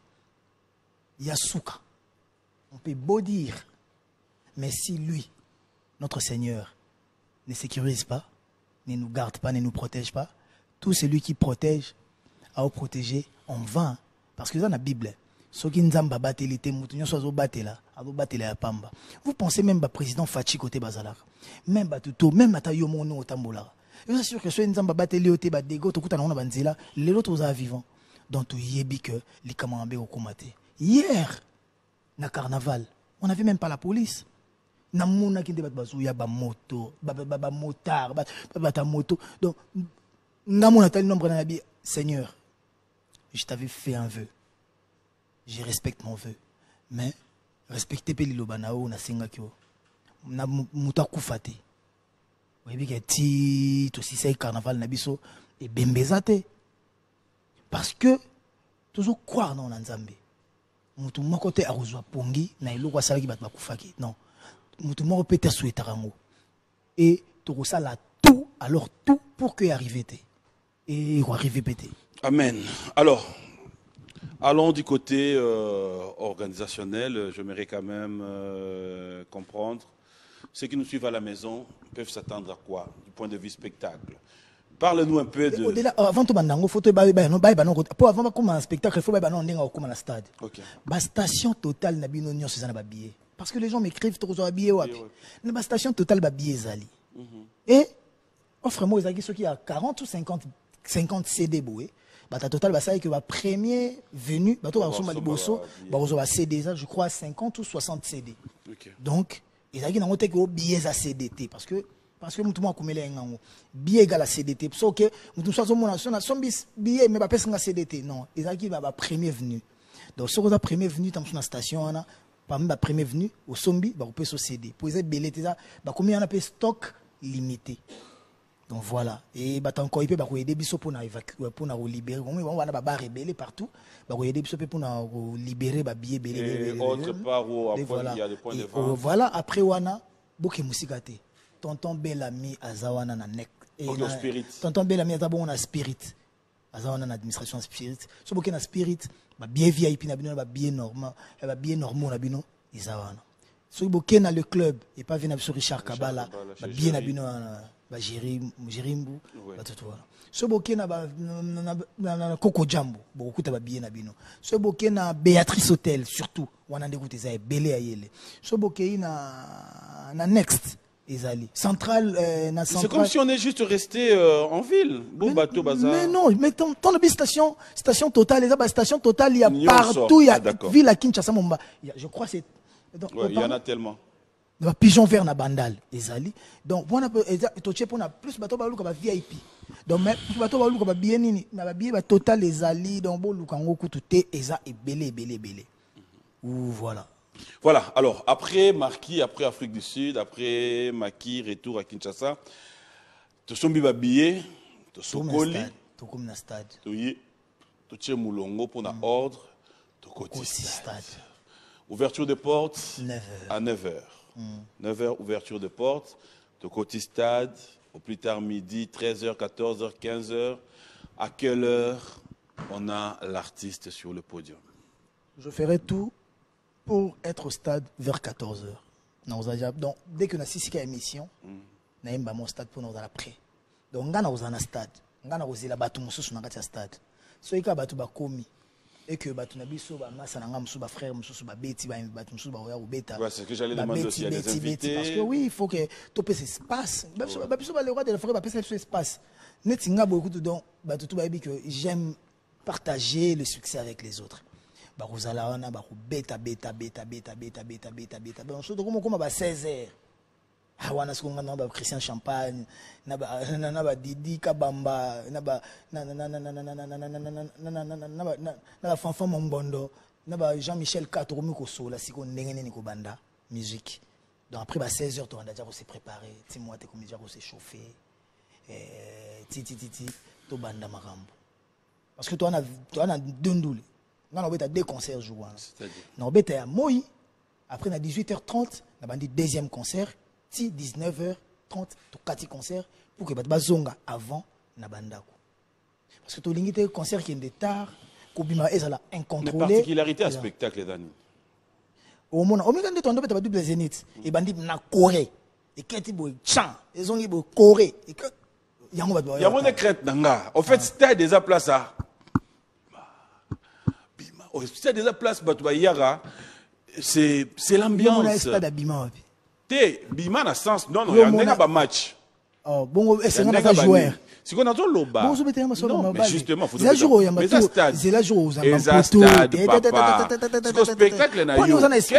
Yasuka. On peut beau dire, mais si lui, notre Seigneur, ne sécurise pas, ne nous garde pas, ne nous protège pas, tout celui qui protège a protégé en vain. Parce que dans la Bible, vous pensez même au président Fachi côté Bazalar, même à Tuto, même à Tayomono au Tambola. Je suis sûr que si vous avez des gens qui les autres sont vivants. Donc, tu y es que les camarades ont combattu. Hier, na carnaval, on n'avait même pas la police. Na mouna qui débat bazouya ba moto, ba motard, ba moto. Donc, na mouna tel nombre d'anabi, Seigneur, je t'avais fait un vœu. Je respecte mon vœu. Mais, respectez peli lobanao na singakyo. Na mouta koufate. Vous voyez que ti to si c'est carnaval na biso et bembezate. Parce que toujours croire dans l'Anzambe. Mutu moko te arozwa pongi na eloko asalaki bato bakufaki. Non. Mutu moko peut te souhaiter rango. Et to sala tout alors tout pour que arrive te. Et il arrive pété. Amen. Alors allons du côté organisationnel, j'aimerais quand même comprendre. Ceux qui nous suivent à la maison peuvent s'attendre à quoi du point de vue spectacle? Parle-nous un peu de... Au-delà, avant tout, il faut que avant comme un spectacle, il faut que comme un stade. La station totale n'a pas c'est un billet. Parce que les gens m'écrivent trop sur billet. La station totale n'a billet zali. Et offre-moi ceux qui a 40 ou 50 CD boué. La totale c'est que la première venue, je crois 50 ou 60 CD. Donc ils ont noté que billets à CDT parce que tout le monde a commis billet égal à CDT. Parce que tout le monde a billet mais pas personne CDT. Non, ils ont dit la première venue. Donc si vous avez première venue dans la station, parmi la première venue au Sombi, vous pouvez CD. Pour les billets, combien on a stock limité. Donc voilà. Et encore il peut aider biso pour évacuer, pour libérer. On va pas rebeller partout. Aider biso pour libérer billet et autre part où il y a des points de vente. Voilà. Après wana boke musikate. Tonton Bellamy azawana na nek. Tonton Bellamy azabon na spirit. Azawana na administration spirit. So boke na spirit, bien VIP na bino, bien normal, bien normal na bino izawana. So boke na le club et pas venir sur Richard Kabala, bien na bino Jérimbu, ce bokeh na Coco Jambo, beaucoup de bien na bino. Ce bokeh na Béatrice Hotel, surtout, on a dégoûté ça, belé à yele. Ce bokeh na Next, Ezali. Centrale, na Centrale. C'est comme si on est juste resté en ville. Mais non, mais ton station totale, les station totale, il y a partout, il y a ville à Kinshasa, Momba. Je crois que c'est. Il y en a tellement. Pigeon vert na bandal ezali donc on a toché pour na plus bato ba luka ba VIP donc mais bato ba luka ba bien nini na ba bien ba total ezali donc bo luka ngoku tuté eza ebele ou voilà alors après Marquis, après Afrique du Sud, après Maki retour à Kinshasa to sombi ba billet to sokoli to comme na stade to yi to tche mulongo pour na ordre to côté stade ouverture des portes 9h à 9h 9h, ouverture de porte, de côté stade, au plus tard midi, 13h, 14h, 15h. À quelle heure on a l'artiste sur le podium? Je ferai tout pour être au stade vers 14h. Donc, dès que nous avons une émission, nous avons mon stade pour nous après. Donc, nous avons un stade. Nous avons un stade. Si nous avons un commis, et que batu na biso ba masa na ngam ba frère mususu ba beti ba batu mususu ba ya ubeta. Ouais, c'est ce que j'allais demander aussi à les invités. Parce que oui, il faut que tout ce espace. Ba biso ba le roi de la forêt ba pesa ce espace. Netinga beaucoup donc batu tout ba bi que j'aime partager le succès avec les autres. Ba rozala wana ba ko beta. On se comme ba 16h. wana sikonga na ba Christian Champagne na ba Didi Kabamba na ba Fanfan Mombondo na ba Jean-Michel Katoromi ko sola siko ndenge nini ko banda musique. Donc après 16h tu vas déjà se préparer, ti moi te comme déjà se chauffer. Ti to banda makambo. Parce que toi on a deux ndoule. On a deux concerts jour. C'est-à-dire on a Moi après à 18h30 on a bandi deuxième concert. 19h30 to 4 concerts pour que bazonga avant na bandako parce que to lingite concert qui est de tard ko bima ezala incontrôlé. Les particularités à spectacle Dani au mona o mikande to ndo beta double zénith et bandi na Corée et keti bo chant ezongi bo Corée et que yango ba yango ne crête nanga en fait c'était déjà place à bima au stade déjà place batu ba yara c'est l'ambiance on stade bima Bima na sens non il y a un match. Oh bon c'est un joueur. Si on a tout loba. Bon je mettais non mais justement faut c'est jour mais c'est la jour aux stade papa. Spectacle na yo. Qu'est-ce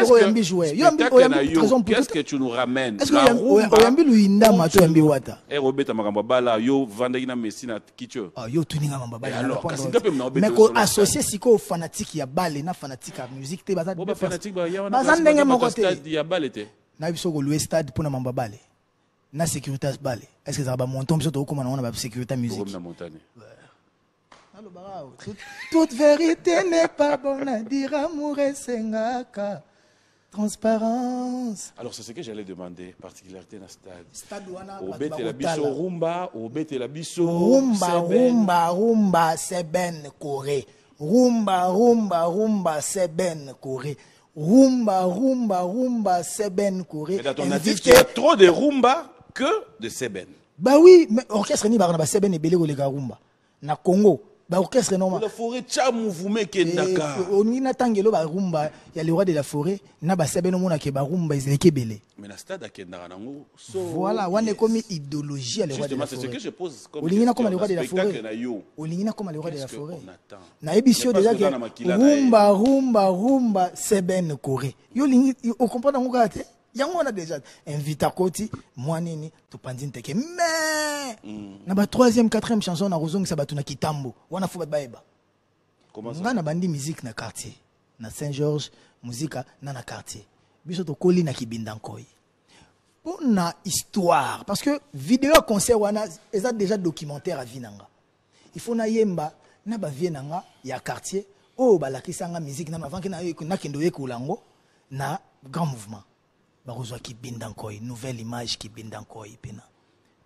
que tu nous ramènes? Est-ce que oyambi luinda mato yambi wata? Robeta makamba bala yo vandaki na Messi na kicho. Ah yo tuninga makamba bala. Alors kasi ngape na obeta. Mais ko associer siko fanatique ya balle na fanatique ya musique te baza. Boba fanatique ba ya baza ndenge moko te. Stade ya balle te. Na biso ko louer stade pour na mamba balle. Na sécurité balle. Est-ce que ça va monter biso to comment on a sécurité musique? Comme na montagne. Allô barao. Toute vérité n'est pas bonne à dire amour et sengaka. Transparence. Alors c'est ce que j'allais demander, particularité dans stade. Stade wana obete la biso rumba, obete la biso rumba Seben Corée. Rumba Seben Corée. Rumba Seben Corée. Mais dans ton avis qu'il y a trop de rumba que de Seben. Bah oui, mais orchestre ni ba Seben et belé les rumba. Na Congo, ba orchestre non. La forêt cha mouvement kendaka. On y na tangelo ba rumba, il y a le roi de la forêt, na ba Seben mona ke ba rumba izeke belé. Mais na stade kendaka nango. Voilà, on est comme idéologie à le roi de la forêt. Justement, c'est ce que je pose comme question. Comme le roi de la forêt. Olingina comme le roi de la forêt. Na ebisio déjà que rumba Seben Corée. Yo lingi o comprendre ngo te. Yango on a déjà invité à côté moi nini to pandine teke mais na ba 3e 4e chanson na rozong sa batu na kitambo wana fu baeba comment ça na bandi musique na quartier na Saint-Georges musique na quartier biso to koli na kibinda nkoi pour na histoire parce que vidéo concert wana eza déjà documentaire à vinanga il faut na yemba na ba vienanga ya quartier o balakisanga musique na avant na kendo yekulango na grand mouvement barozo ki bindankoi nouvelle image qui bindankoi pena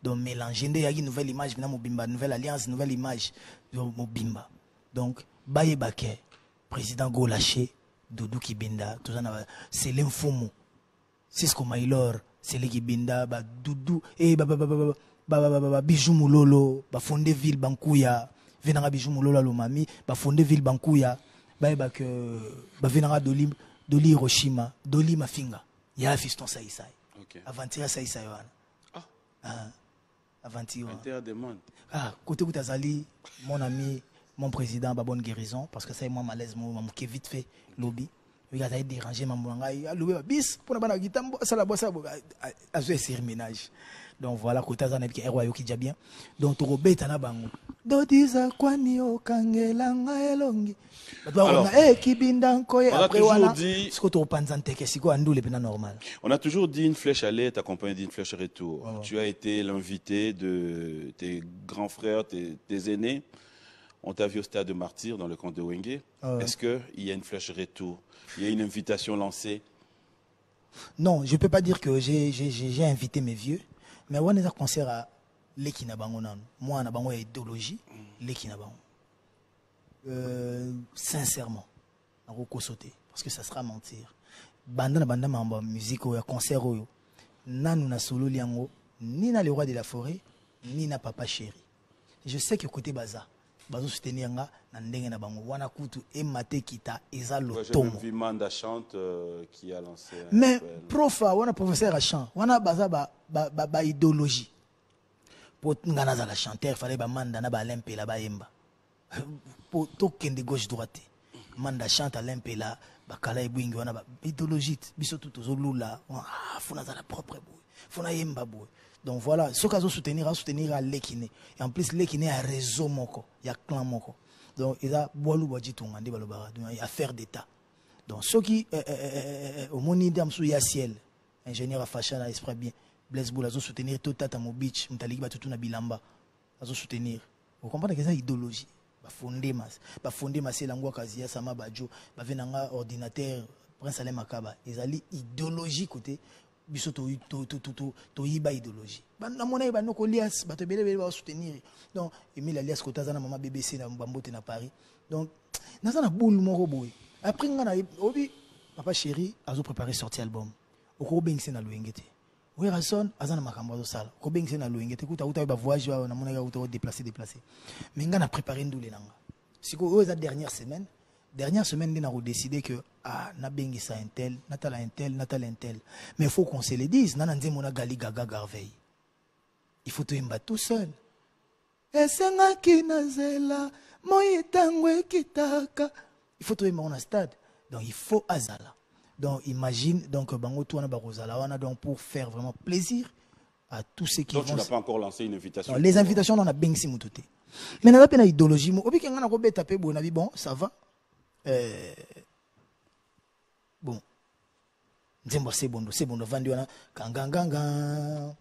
donc mélanger nde yaki nouvelle image na mobimba nouvelle alliance nouvelle image mobimba donc baye baké président go lâché Doudou Kibinda tout ça c'est l'infomo Cisco Maylor c'est le Kibinda ba Doudou et ba Bijou Mulolo ba fondé ville Bankuya venanga Bijou Mulolo lo mami ba fondé ville Bankuya baye baké ba venanga Doli Hiroshima Doli Mafinga. Il y a un fiston Saïsaï. Okay. Aventure Saïsaï. Aventure. Ah, côté Boutazali, mon ami, mon président, ba bonne guérison, parce que ça est moi malaise, moi qui vite fait lobby. Il a dérangé ma mouanga, il a loué bis pour la guitare, ça la bosse à ce ménage. Donc voilà, côté Zanabi qui est roi qui bien. Donc Robert Tanabango. Dodiza kwani okangelanga elongi. Alors, on a toujours dit une flèche aller t'accompagne d'une flèche retour. Oh. Tu as été l'invité de tes grands frères, tes aînés. On t'a vu au stade de Martyr dans le camp de Wenge. Oh. Est-ce qu'il y a une flèche retour? Il y a une invitation lancée? Non, je ne peux pas dire que j'ai invité mes vieux. Mais on est à concert à l'Ekina Bango. Moi, on a une idéologie. L'Ekina Bango. Sincèrement, parce que ça sera mentir. Banda mamba musique ou concert ou nanu na solo liango ni na le roi de la forêt ni na papa chéri. Je sais que côté baza soutenir nga na ndenge na bango wana kutu e mate kita eza lotomo. J'ai vu Manda chante qui a lancé. Mais profa wana professeur a chant wana baza ba idéologie. Pour ngana za la chanteur fallait ba Manda na ba lempela ba yemba. Pour token de gauche droite Manda chante à l'impela bakala ebwingi wana ba idéologie biso tout ozolula funa za la propre boy faut na yemba boy. Donc voilà, ce cas soutenir à l'équiné. Et en plus l'équiné a réseau moko, il y a clan moko. Donc il a boilou boji tongandi balobara, donc il y a affaire d'état. Donc ceux qui au moni damsou ya ciel, ingénieur à fashion à esprit bien, Blaise Boula zo soutenir tout tata mo beach, mtaliki ba tutu na bilamba. Azo soutenir. Vous comprenez que ça idéologie. Ba fondé mas la ngwa kazia sama bajo, ba venanga ordinateur Prince Alain Makaba. Ezali idéologie côté biso to yiba idéologie. Ba na mona ba noko lias ba to bele ba soutenir. Donc Emile Alias kota za na mama BBC na Mbambote na Paris. Donc naza na boule moko boy. Après ngana obi papa chéri azo préparer sortie album. Oko bengse na loengete. Oui, Rasson, azana makambo zo sala. Ko bengse na loengete kuta uta ba voyage na mona ga uta déplacer. Mais ngana préparer ndule nanga. Siko o za dernière semaine on a décidé que na bengi ça intel, natala intel. Mais il faut qu'on se le dise, nana nze mona gali gaga garveille. Il faut te imba tout seul. Esenga kinazela, moye tangwe kitaka. Il faut te imba on a stade. Donc il faut azala. Donc imagine donc bango tout na barozala wana donc pour faire vraiment plaisir à tous ceux qui donc vont. Donc tu n'as pas encore lancé une invitation. Non, les invitations on a bengsi mututé. Mais na pas idéologie mo obi kenga na ko beta pe bona bi bon ça va. Bon, c'est bon, vendu on a kanganganga,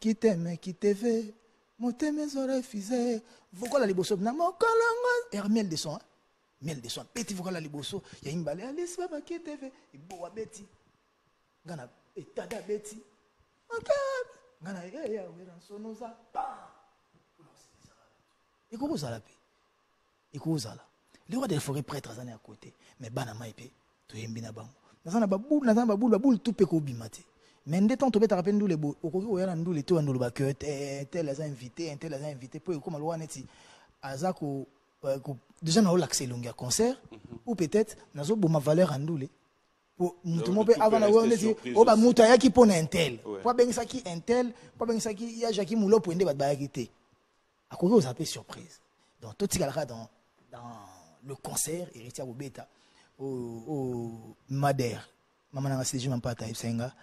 qui t'aime, qui te fait, mon t'aime refusé, vocal à liboso, na mon colongo, miel de son, petit vocal à liboso, y a une balai, allez, ça va qui te fait, et beau à Betty, gana, et tada Betty, gana, ya, sonoza, et comment ça la paix, et comment ça la. Les rois des forêts prêtres à côté, mais bana maïpe, tu es mbina bango. Nazana baboul, tout peko bimate. Mais dès temps, tu peux rappeler nous les beaux, au cours où nous les tout nous le bac, tel les a invités, pour comme le neti, azako, déjà nous l'accès longue concert, ou peut-être nous avons ma valeur en doulé. Pour nous peut avant la neti, oh bah moutaya qui pone un tel, pas bien ça qui un tel, pas bien ça qui y a Jackie Moulo pour ende bat baguette. À quoi vous appelez surprise. Donc tout ce qu'il y a dans le concert héritier au bêta au Madère maman n'a pas même pas taïf senga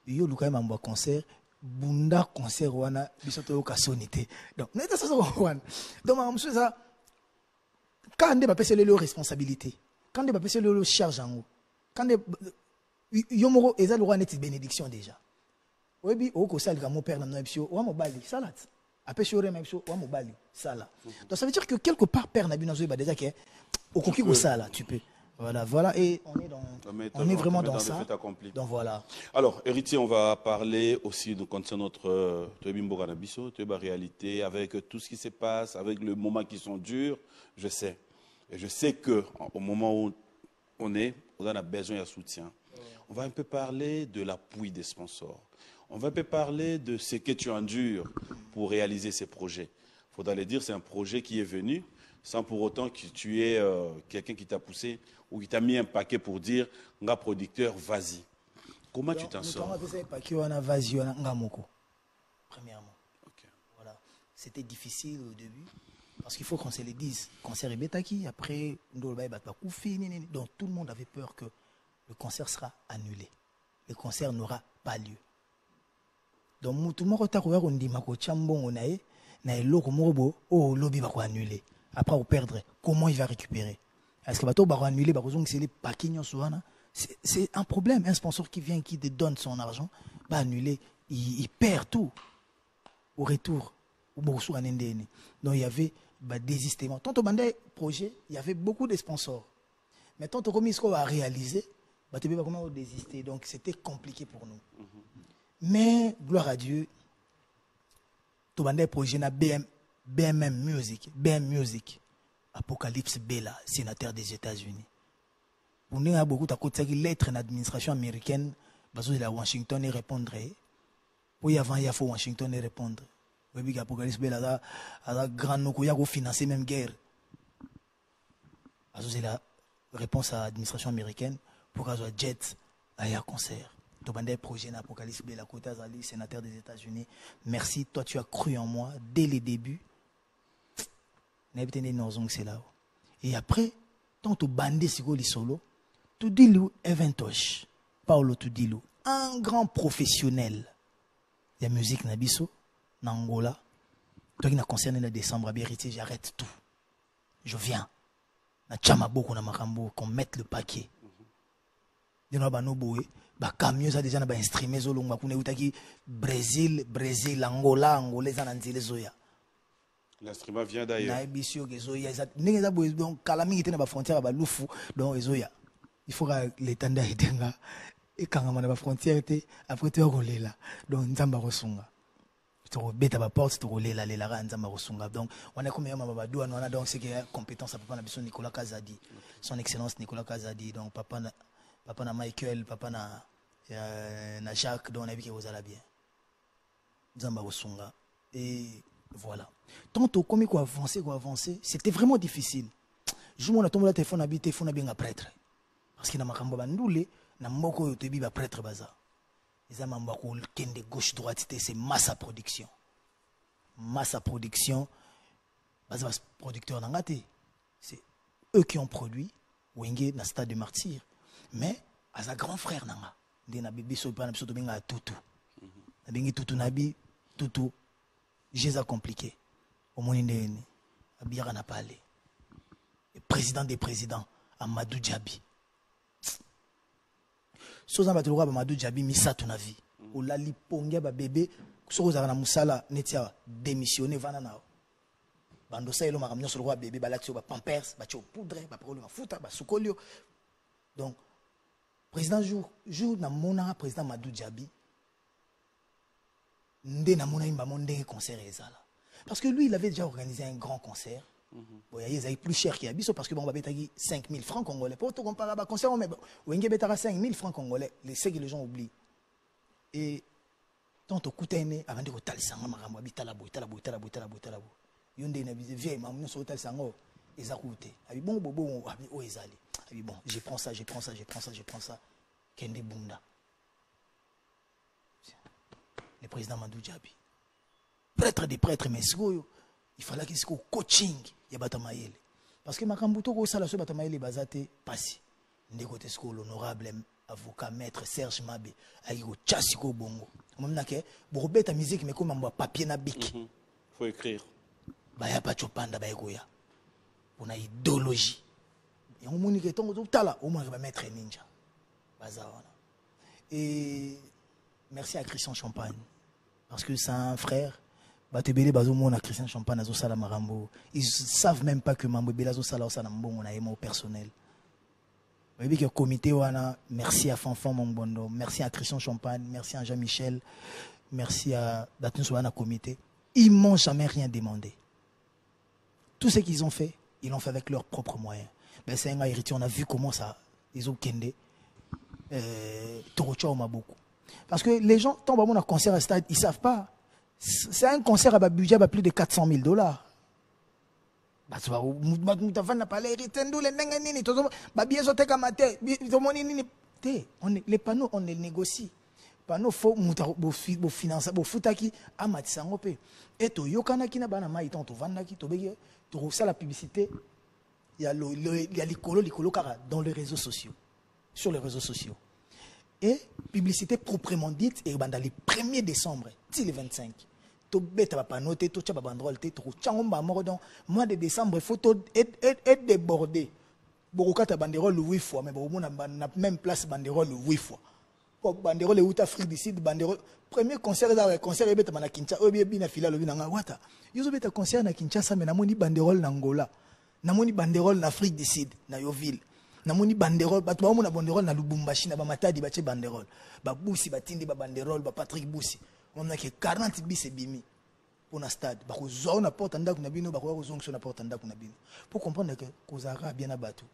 yo luka mambo concert bunda concert wana bisoto ka sonité donc neta ça wana donc maman monsieur ça quand on va passer le responsabilité quand on va passer le charge en haut quand yo moro eza le roi net bénédiction déjà obi o ko sal ka mon père na no ebisio wa mo bali salate. Après, je donc ça veut dire que quelque part, Père Nabinazo va déjà que au coquille au ça là, tu peux. Voilà, et on est vraiment dans ça. Donc voilà. Alors, héritier, on va parler aussi de concernant notre réalité, avec tout ce qui se passe, avec le moment qui sont durs, je sais. Et je sais qu'au moment où on a besoin de soutien. On va un peu parler de l'appui des sponsors. On va un peu parler de ce que tu endures pour réaliser ces projets. Il faudra le dire, c'est un projet qui est venu sans pour autant que tu aies quelqu'un qui t'a poussé ou qui t'a mis un paquet pour dire « Nga producteur, vas-y ». Comment tu t'en sors? Premièrement. Okay. Voilà. C'était difficile au début parce qu'il faut qu'on se le dise. Concert est bétaki, après, donc tout le monde avait peur que le concert sera annulé. Le concert n'aura pas lieu. Donc tout le monde a dit que chambon onae na eloko morobo oh lobby va annuler. Après on perdre, comment il va récupérer? Est-ce que bateau va annuler ba kozong c'est les paquets soana? C'est un problème, un sponsor qui vient qui te donne son argent, va annuler, il perd tout au retour. Donc il y avait désistement. Tant au bandé projet, il y avait beaucoup de sponsors. Mais tant au commis ce qu'on va réaliser, bah tu peux pas comment désister. Donc c'était compliqué pour nous. Mais, gloire à Dieu, tout le projet na BM Music, Apocalypse Bella, sénateur des États-Unis. Pour nous, il y a beaucoup de lettres dans l'administration américaine, parce que Washington y répondrait. Pour y avant, il faut Washington y répondre. Oui, Apocalypse Bella a grand nom, il y a financer même guerre. Parce que c'est la réponse à l'administration américaine pour qu'il y ait jet à un concert. Tobandé projet d'Apocalypse Bella Kota Zali, sénateur des États-Unis. Merci, toi tu as cru en moi dès les débuts. Et après, tant tu bandé solo, tu dis lui Eventosh, Paolo tu dis lui un grand professionnel de la musique Nabiso, Nangola. Toi qui n'a concerné le décembre à Héritier, j'arrête tout. Je viens. Na chama beaucoup na makambo qu'on mette le paquet. Dino ba no boé, ba camion ça déjà na ba instrument zo longa kuna utaki Brésil, Angola, za na nzile zoya. L'instrument vient d'ailleurs. Na ebisio ke zoya za ndenge za boé donc kala mingi tena ba frontière ba lufu donc zoya. Il faut que l'état d'Aïdenga et quand on a la frontière après tu rouler là donc nzamba rosunga tu rebeta ba porte tu rouler là les la nzamba rosunga donc on a comme yama babadou on a donc c'est que compétence à papa na biso Nicolas Kazadi son excellence Nicolas Kazadi donc papa na Michael papa na Jacques donc on a vu que vous allez bien nzamba rosunga et voilà tantôt comme quoi avancer c'était vraiment difficile je m'en a tombé le téléphone bien un prêtre parce que na makambo bandule na mboko yo tebi ba prêtre baza eza mamba ko kende gauche droite c'est masse production baza producteur nangati c'est eux qui ont produit wenge na stade de martyr mais aza grand frère nanga ndé na bébé so pa na biso to benga tutu na bengi tutu nabi tutu jésus compliqué au moni ndeni abiyaka na palais président des présidents Amadou Djabi soza batuluka ba Amadou Djabi misato na vie olali pongia ba bébé soza na musala netia démissionner vana na bando sa elo makamnyo so roi bébé balatio ba pampers ba tio poudre ba prolo mafuta ba sukolio donc président jour na mona président Amadou Djabi ndé na mona imba monde concert ezala parce que lui il avait déjà organisé un grand concert. Bon, il est plus cher qu'il y a Bisso parce que bon, on va 5 000 francs congolais. Pour tout comparer à concert, mais bon, on va 5 000 francs congolais. C'est que les gens oublient. Et tant au coup d'année, avant de retaler ça, on m'a dit talabo. Yonde na visé vieille, maman sur retaler ça, ils a coûté. Bon, oh, ils allaient. Bon, je prends ça. Kende Bunda. Le président Amadou Djabi. Prêtre des prêtres, mais il fallait qu'il y ait un coaching. Parce que Makambuto, ça la Batamaïle Bazate passé. Ndé côté l'honorable avocat maître Serge Mabe, aïgo Chassiko Bongo. Même na ke, borobé ta musique, mais comme un papier na bic. Faut écrire. Baya pa chopanda ba egoya. On a idéologie. Et on monique ton tout là, au moins va mettre ninja. Bazawana. Et merci à Christian Champagne. Parce que c'est un frère. Christian Champagne ils savent même pas que Mambo Belazo Sala on a aimé au personnel. Comité merci à Fanfan Mongbondo, merci à Christian Champagne, merci à Jean-Michel, merci à Datun Soana comité. Ils m'ont jamais rien demandé. Tout ce qu'ils ont fait, ils l'ont fait avec leurs propres moyens. Ben c'est un héritier, on a vu comment ça ils ont kendé. Torocha m'a beaucoup. Parce que les gens tombent à mon concert à stade, ils savent pas. C'est un concert à budget à plus de 400 000 $. Les panneaux, on les négocie. Panneaux, il faut financer, il faut que et to yokana kina bana mai ton to vandaki to bege to ça la publicité il y a l'icolo dans les réseaux sociaux, sur les réseaux sociaux. Et publicité proprement dite et dans les 1er décembre, le 25. To beta pas noter, to tcha banderole, to tchangomba mort dans mois de décembre, photo être débordé. Boroka ta banderole 8 fois, mais bon na même place banderole 8 fois. Pour banderole ou Afrique du Sud, banderole premier concert et beta na Kinshasa, obi bina fila lobi na wata. Yozo beta concert na Kinshasa mais na moni banderole na Angola. Na moni banderole na Afrique du Sud, na Yoville. Namoni banderole bato ba mona banderole na Lubumbashi na ba Matadi ba che banderole ba Busi batindi ba banderole ba Patrick Busi on a que 40 bis et bimi pour na stade ba ko zo na porte ndako na bino ba ko zo na porte ndako na bino pour comprendre que kozara bien na bato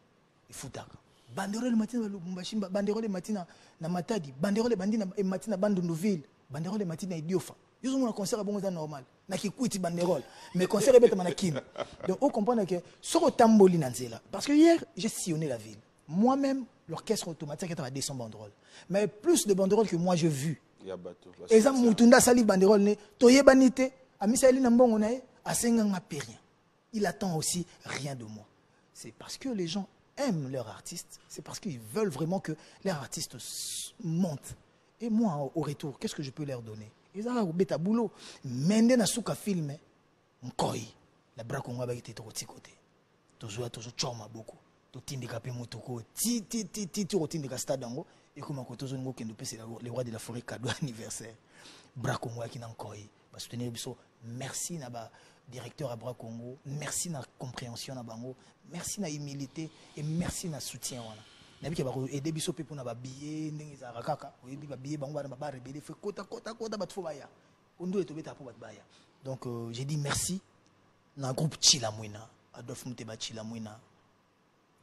il faut taka banderole matina Lubumbashi banderole matina na Matadi banderole bandina matina Bandunduville banderole matina Idiofa yo zo na concert bongo za normal na kikuiti banderole mais concert ebeta manakina donc on comprend que soko tamboli na nzela parce que hier j'ai sillonné la ville moi-même l'orchestre automatique était à 200 banderoles mais plus de banderoles que moi j'ai vu et ça mutunda sali banderole ne toyebanite amisali na mbongo na ye asenga ngape rien il attend aussi rien de moi c'est parce que les gens aiment leurs artistes c'est parce qu'ils veulent vraiment que leurs artistes montent Et moi, au retour, qu'est-ce que je peux leur donner? Ils ont un bêta boulot. Mende na souka film, nkoi. La bras kongo ba été trop côté. Toujours choma beaucoup. To tindika pe motoko. Ti rotindika stade dango. Et comment ko tozo ngo kendo pese les rois de la forêt cadeau anniversaire. Bras kongo ki na nkoi. Ba soutenir biso. Merci na ba directeur à Bras Congo. Merci na compréhension na bango. Merci na humilité et merci na soutien wana. Nabi ke ba aider biso pe pona ba billet ndenge za rakaka. Oyebi ba billet bango ba rebelle fait kota ba tfo baya. Ondo etobeta po ba baya. Donc j'ai dit merci na groupe Chilamwina, Adolphe Muteba Chilamwina.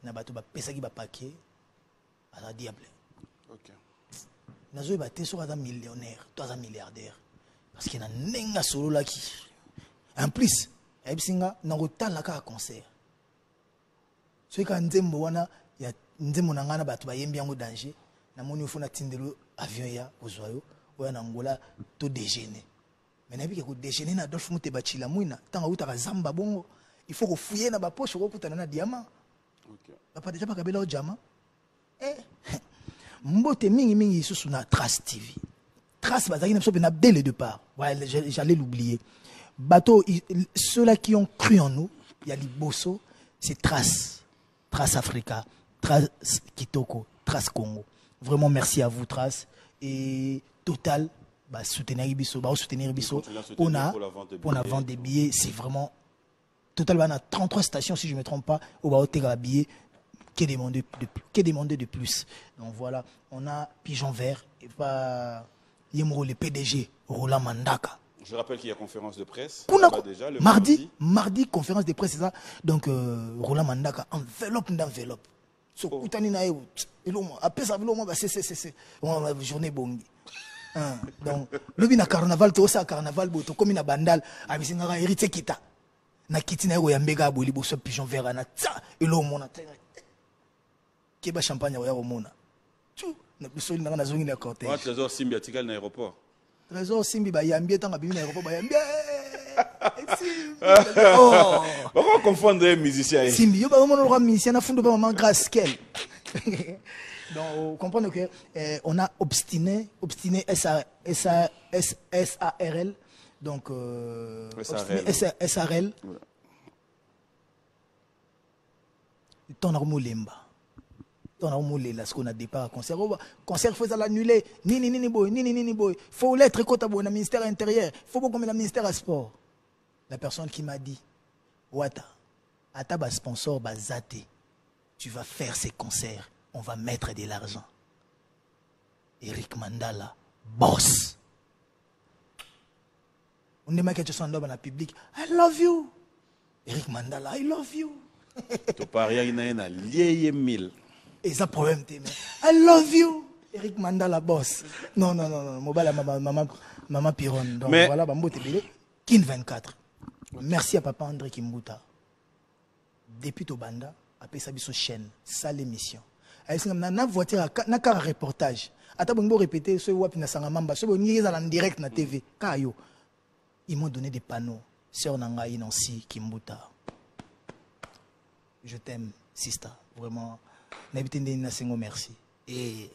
Na bato ba pesaki ba paquet à la diable. OK. Nazo ba te so ka millionnaire, toi un milliardaire parce qu'il na nenga solo la ki. En plus, ebisinga na rotala ka concert. So ka nzembo wana ya nzembo na ngana bato ba yembi yango danger na moni ofuna tindelo avion ya ozwayo oya na ngola to déjeuner. Mais nabi ko déjeuner na Adolphe Muteba Chilamwina tanga utaka zamba bongo il faut ko fouiller na ba poche ko kutana na diamant. OK. Papa déjà pas kabela o jama. Mbote mingi isusu na Trace TV. Trace bazaki na biso na dès le départ. Ouais, j'allais l'oublier. Bateau, ceux-là qui ont cru en nous, il y a Liboso, c'est Trace. Trace Africa, Trace Kitoko, Trace Congo. Vraiment merci à vous Trace. Et Total, bah, soutenir Ibiso, pour la vente des billets, c'est vraiment Total, on a 33 stations si je ne me trompe pas, au Baotega billets, qui est demandé de plus. Donc voilà, on a Pigeon Vert et pas Yemro le PDG, Roland Mandaka. Je rappelle qu'il y a conférence de presse. Déjà, le mardi, conférence de presse, c'est ça. Donc, Roland Mandaka, enveloppe d'enveloppe. So, Koutani na eu, après ça, c'est journée bongi. Donc, le bin à carnaval, tout ça, carnaval, boto, comme une bandal, avec une hérité kita. Na kiti na eu yambega boli boso pigeon vert na tsa, et l'eau mona. Keba champagne au mona. Tchou, na biso na zongi na côté. Ouais, trésor Simbi atikal na aéroport. Trésor Simbi ba yambie tanga bimi na aéroport ba yambie. Pourquoi confondre les musiciens? Simbi yo ba mono roi musicien na fundo ba maman grâce quel. Donc comprendre que on a obstiné SARL donc SARL ton Lemba. Ton là ce qu'on a départ à concert. Concert faut l'annuler. Ni boy. Faut l'être côté bon ministère intérieur. Faut pas comme le ministère à sport. La personne qui m'a dit Wata, ataba sponsor bazate. Tu vas faire ces concerts. On va mettre de l'argent. Eric Mandala, boss. On ne m'a que tu sois dans le public. I love you. Eric Mandala, I love you. Tu paries à lié mille. Et ça problème I love you. Eric Mandala, boss. Non. Mobile maman Piron. Donc mais... voilà, Bambo Tébélé. Kin 24. Merci à papa André Kimbuta. Depuis Tobanda, après sa biso chaîne, ça l'émission. Na voiture na car reportage. Ata bongo répéter ce wapi na sangamamba, ce bongo ils en direct na TV. Kayo. Ils m'ont donné des panneaux. Sœur Nangaï Nancy Kimbuta. Je t'aime, sister. Vraiment. Merci. Et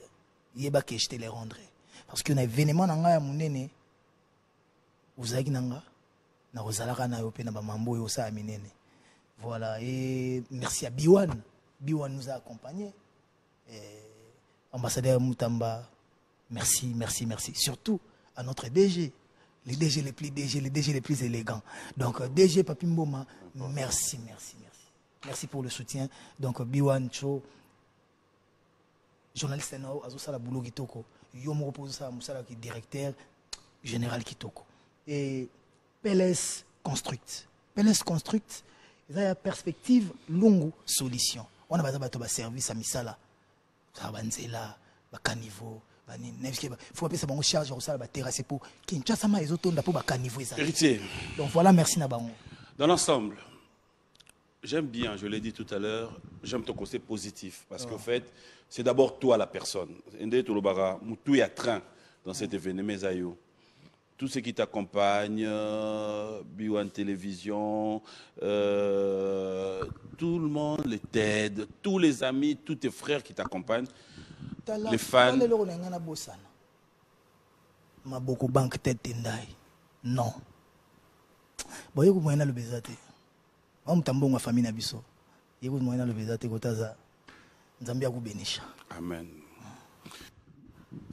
yeba que je te les rendrai. Parce que na événement nanga munene. Uzaki nanga na ozalaka na yope na ba mambo yo sa minene. Voilà, et merci à Biwan. Biwan nous a accompagnés. Ambassadeur Moutamba, merci. Surtout à notre DG. Les DG les plus élégants. Donc, DG Papi Mboma, merci. Merci pour le soutien. Donc, Biwan Cho, journaliste Azosala Boulou Kitoko, Yomo Reposa Moussala qui est directeur général Kitoko. Et PLS Construct. Il y a une perspective longue solution. On a besoin de service à Misala. Ça va là, caniveau. Il faut appeler ça une charge ça va terrasser pour Kinshasa ma les autres pour caniveau. Héritier. Donc voilà, merci Nabango. Dans l'ensemble, j'aime bien, je l'ai dit tout à l'heure, j'aime ton côté positif parce qu'en fait, c'est d'abord toi la personne. Ndé Tolobara, tout est à train dans cet événement. Tous ceux qui t'accompagnent, Biwan Télévision, tout le monde les t'aide, tous les amis, tous tes frères qui t'accompagnent, les fans. ma beaucoup banque tête tendai. Non. Bon, yeko moyena le bezate. On m'tambo ma famille na biso. Yeko moyena le bezate kotaza. Nzambi akubenisha. Amen.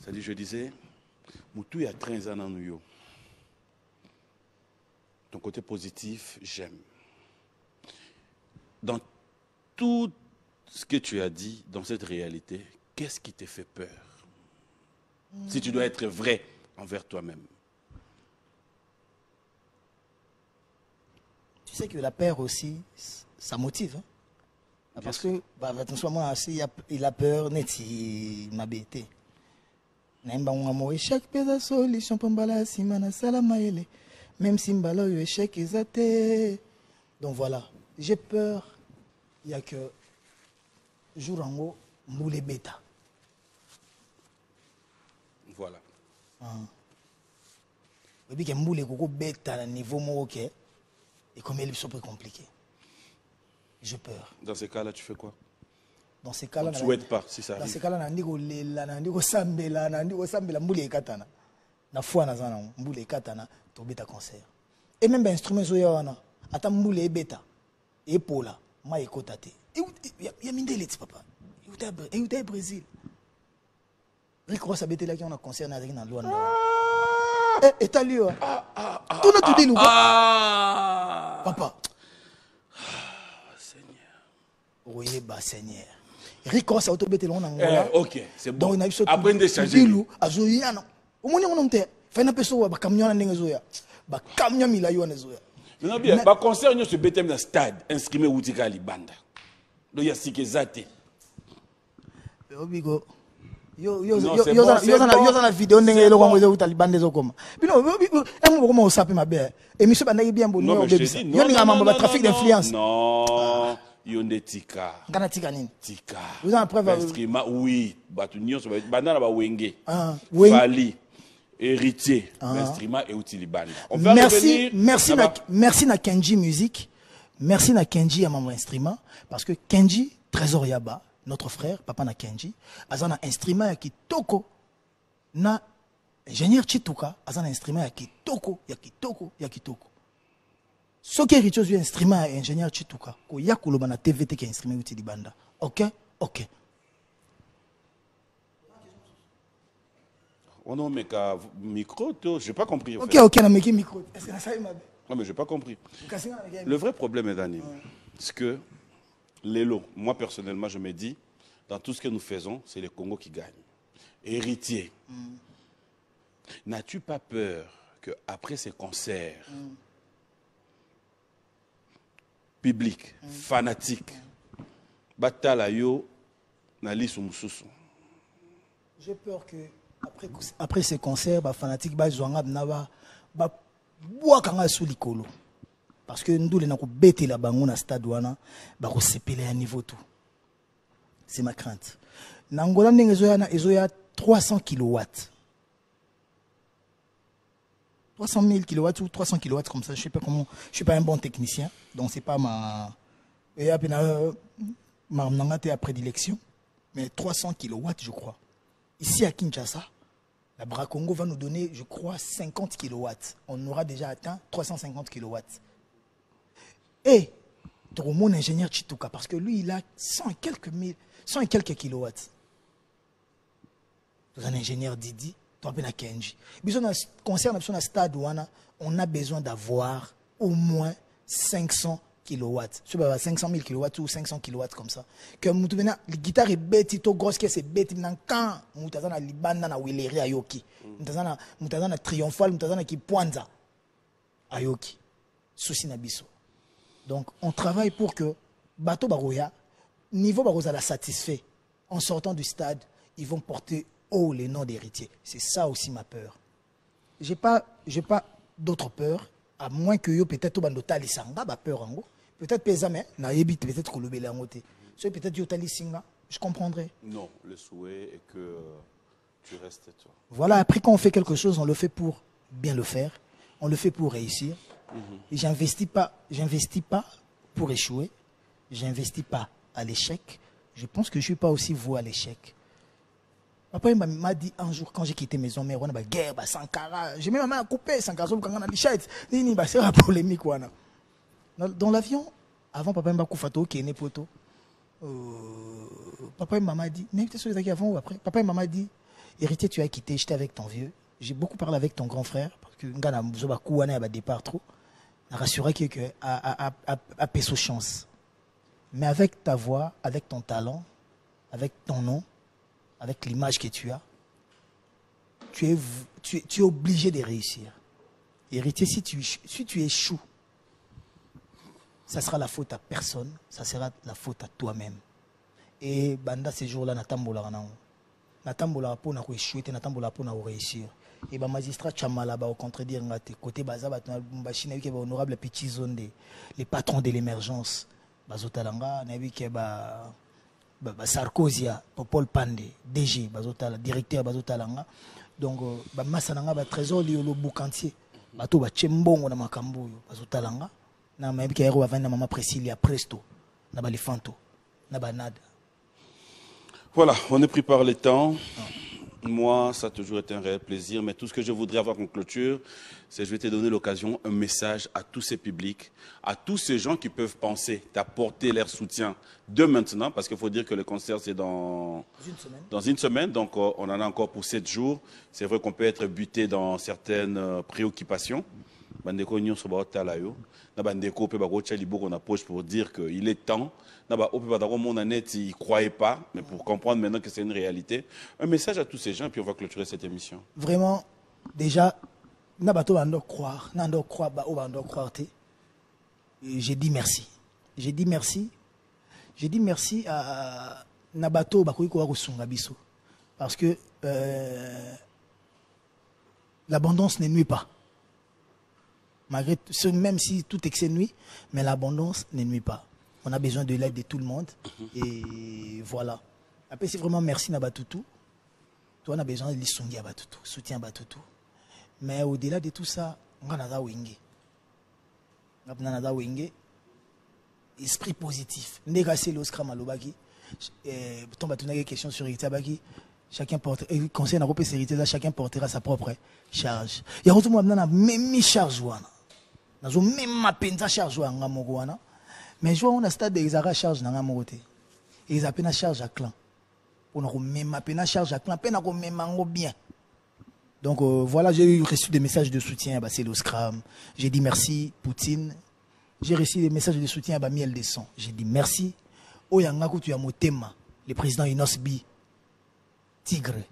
Ça dit, je disais, Moutou il y a 13 ans dans nous. Ton côté positif, j'aime. Dans tout ce que tu as dit, dans cette réalité, qu'est-ce qui te fait peur? Si tu dois être vrai envers toi-même. Tu sais que la peur aussi, ça motive. Hein? Parce que, attention, moi, il a peur, net, il m'a bêté. Échec, pesa solution, pambala, simana, salamaele. Même si mbala, échec, exaté. Donc voilà, j'ai peur. Il n'y a que jour en haut, moule bêta. Voilà. Et puis, moule koko bêta à niveau mo ok. Et comme il est super compliqué. J'ai peur. Dans ces cas-là, tu fais quoi? Dans ces cas-là, on ne souhaite pas si ça arrive. Dans ces cas-là, nandiko sambela mbule ekatana. Na foi na zana mbule ekatana to beta concert. Et même instrument zo yana ata mbule ebeta epola ma ekotate. Ya mindele ti papa. Yuta Brésil. Rico sa bete là qui on a concert na na Luanda. Et t'as lu tout na tout dit papa. Seigneur. Oui, bah Seigneur. Rico sa autobete là on a OK, c'est bon. Donc après de changer. Azoyana. Omoni on te fait na peso ba camion na ndenge zoya. Ba camion mila yo na zoya. Maintenant bien, ba concert nous se betem dans stade inscrit Wutika Libanda. Do ya sikezate. Obigo. Yo na vidéo ndenge eloko ngo zo Libanda ezokoma. Bino emo bokoma osape mabe. Émission bandaki bien boni yo bebisa. Yo ninga mambo ba trafic d'influence. Non. Yonde tika. Ngana tika nini? Tika. Vous en preuve instrument oui, batu nyonso bandana ba wenge. Oui. Fali. Héritier, l'instrument et outil Libanda. Merci na Kenji Musique. Merci na Kenji à mon instrument parce que Kenji Trésor Yaba, notre frère, papa na Kenji, azana instrument ya kitoko na ingénieur Chituka, azana instrument ya kitoko. Ce qui est héritier du instrument ya ingénieur Chituka, ko yakoloba na TVT qui instrument outil Libanda. OK? On a mis un micro, je n'ai pas compris. OK, on a mis un micro. Est-ce que ça y est? Non, mais je n'ai pas compris. Le vrai problème, Daniel, c'est que Lélo, moi personnellement, je me dis, dans tout ce que nous faisons, c'est le Congo qui gagne. Héritier, n'as-tu pas peur qu'après ces concerts publics, fanatiques, Batalayo, Nali Soumoussoussou? J'ai peur que après ces concerts, les fanatiques vont boire sous l'icolo. Parce que nous avons bêté la bango na stade wana, ba ko sepele à niveau tout. C'est ma crainte. Nangola ndengezoya 300 kilowatts. 300 000 kilowatts ou 300 kilowatts comme ça, je sais pas comment, je suis pas un bon technicien, donc c'est pas ma prédilection, mais 300 kilowatts je crois. Ici à Kinshasa, la Bracongo va nous donner, je crois, 50 kilowatts. On aura déjà atteint 350 kilowatts. Et, mon ingénieur Chituka, parce que lui, il a 100 et quelques kilowatts. Un ingénieur Didi, tu as Kenji. Concernant le stade, on a besoin d'avoir au moins 500 kilowatts. Je sais pas, 500 000 kilowatts ou 500 kilowatts comme ça. Que la guitare est bête, tout grosse, c'est bête. Quand Moutazana Libanda na Wileri Ayoki. Moutazana triomphal, Moutazana qui pointe Ayoki. Souci Nabiso. Donc, on travaille pour que Bato Baroya, niveau Barosa la satisfait. En sortant du stade, ils vont porter haut les noms d'héritiers. C'est ça aussi ma peur. J'ai pas d'autre peur, à moins que yo peut-être au bandota lisanga, ba peur en gros. Peut-être pesame, na yebi peut-être que le belé en côté. Soit peut-être yo talisinga, je comprendrai. Non, le souhait est que tu restes toi. Voilà, après quand on fait quelque chose, on le fait pour bien le faire, on le fait pour réussir. Et j'investis pas pour échouer, j'investis pas à l'échec. Je pense que je suis pas aussi voué à l'échec. Papa m'a dit un jour, quand j'ai quitté maison mère, on a une guerre, Sankara. J'ai mis ma main à couper, Sankara, quand on a dit, c'est la polémique. Dans l'avion, avant papa m'a koufato, qui est né poto. Papa et maman dit, mais sur les avant ou après. Papa et maman dit, héritier, tu as quitté, j'étais avec ton vieux. J'ai beaucoup parlé avec ton grand frère, parce que Ngana Mzobakou a départ trop. On a rassuré que a péso chance. Mais avec ta voix, avec ton talent, avec ton nom, avec l'image que tu as, tu es obligé de réussir. Héritier, si tu échoues, ça sera la faute à personne, ça sera la faute à toi-même. Et banda ces jours-là, natambola pour na échouer, natambola pour na réussir. Et ba magistrat chamala ba au contredire ngate côté baza ba chine ki ba honorable petit zone les patrons de l'émergence bazotalanga na bi ke ba Sarkozy Paul Pandé DG bazotala directeur bazotalanga donc ba masananga ba trésor liolo boucantier bato ba chembongo na makambo yo bazotalanga na mayebi ke ero avanda mama Priscilla Presto na ba Lefanto na ba nada. Voilà, on est pris par le temps. Moi, ça a toujours été un réel plaisir, mais tout ce que je voudrais avoir en clôture, c'est que je vais te donner l'occasion, un message à tous ces publics, à tous ces gens qui peuvent penser d'apporter leur soutien de maintenant, parce qu'il faut dire que le concert, c'est dans une semaine, donc on en a encore pour 7 jours. C'est vrai qu'on peut être buté dans certaines préoccupations. Bandeko nyon so ba otala yo na bandeko pe ba gocha liboko na poche pour dire que il est temps na ba ope ba dako mon net il croyait pas mais pour comprendre maintenant que c'est une réalité. Un message à tous ces gens puis on va clôturer cette émission. Vraiment déjà na bato bando croire ba o bando croire té. J'ai dit merci. J'ai dit merci à na bato ba ko ko sunga biso parce que l'abondance ne nuit pas. Malgré même si tout excès nuit, mais l'abondance ne nuit pas. On a besoin de l'aide de tout le monde. Et voilà. Après, c'est vraiment merci à Batutu. Toi, on a besoin de l'issongi à Batutu, soutien à Batutu. Mais au-delà de tout ça, on a un wenge. Esprit positif. Négacé l'oscram à l'obaki. Tant Batutu a une question sur Iritabaki. Chacun portera, conseil à chacun portera sa propre charge. Il y a tout le monde qui a même charge. Nazo même ma penza charge wa ngamoko wana mais je vois on a stade des ara charge na ngamokote et ils appellent charge à clan on a même ma pena charge à clan pena ko même mango bien donc voilà j'ai reçu des messages de soutien à Célo Scram, j'ai dit merci Poutine, j'ai reçu des messages de soutien à Miel des Sons, j'ai dit merci Oyanga Kutu ya Motema le président Inosbi Tigre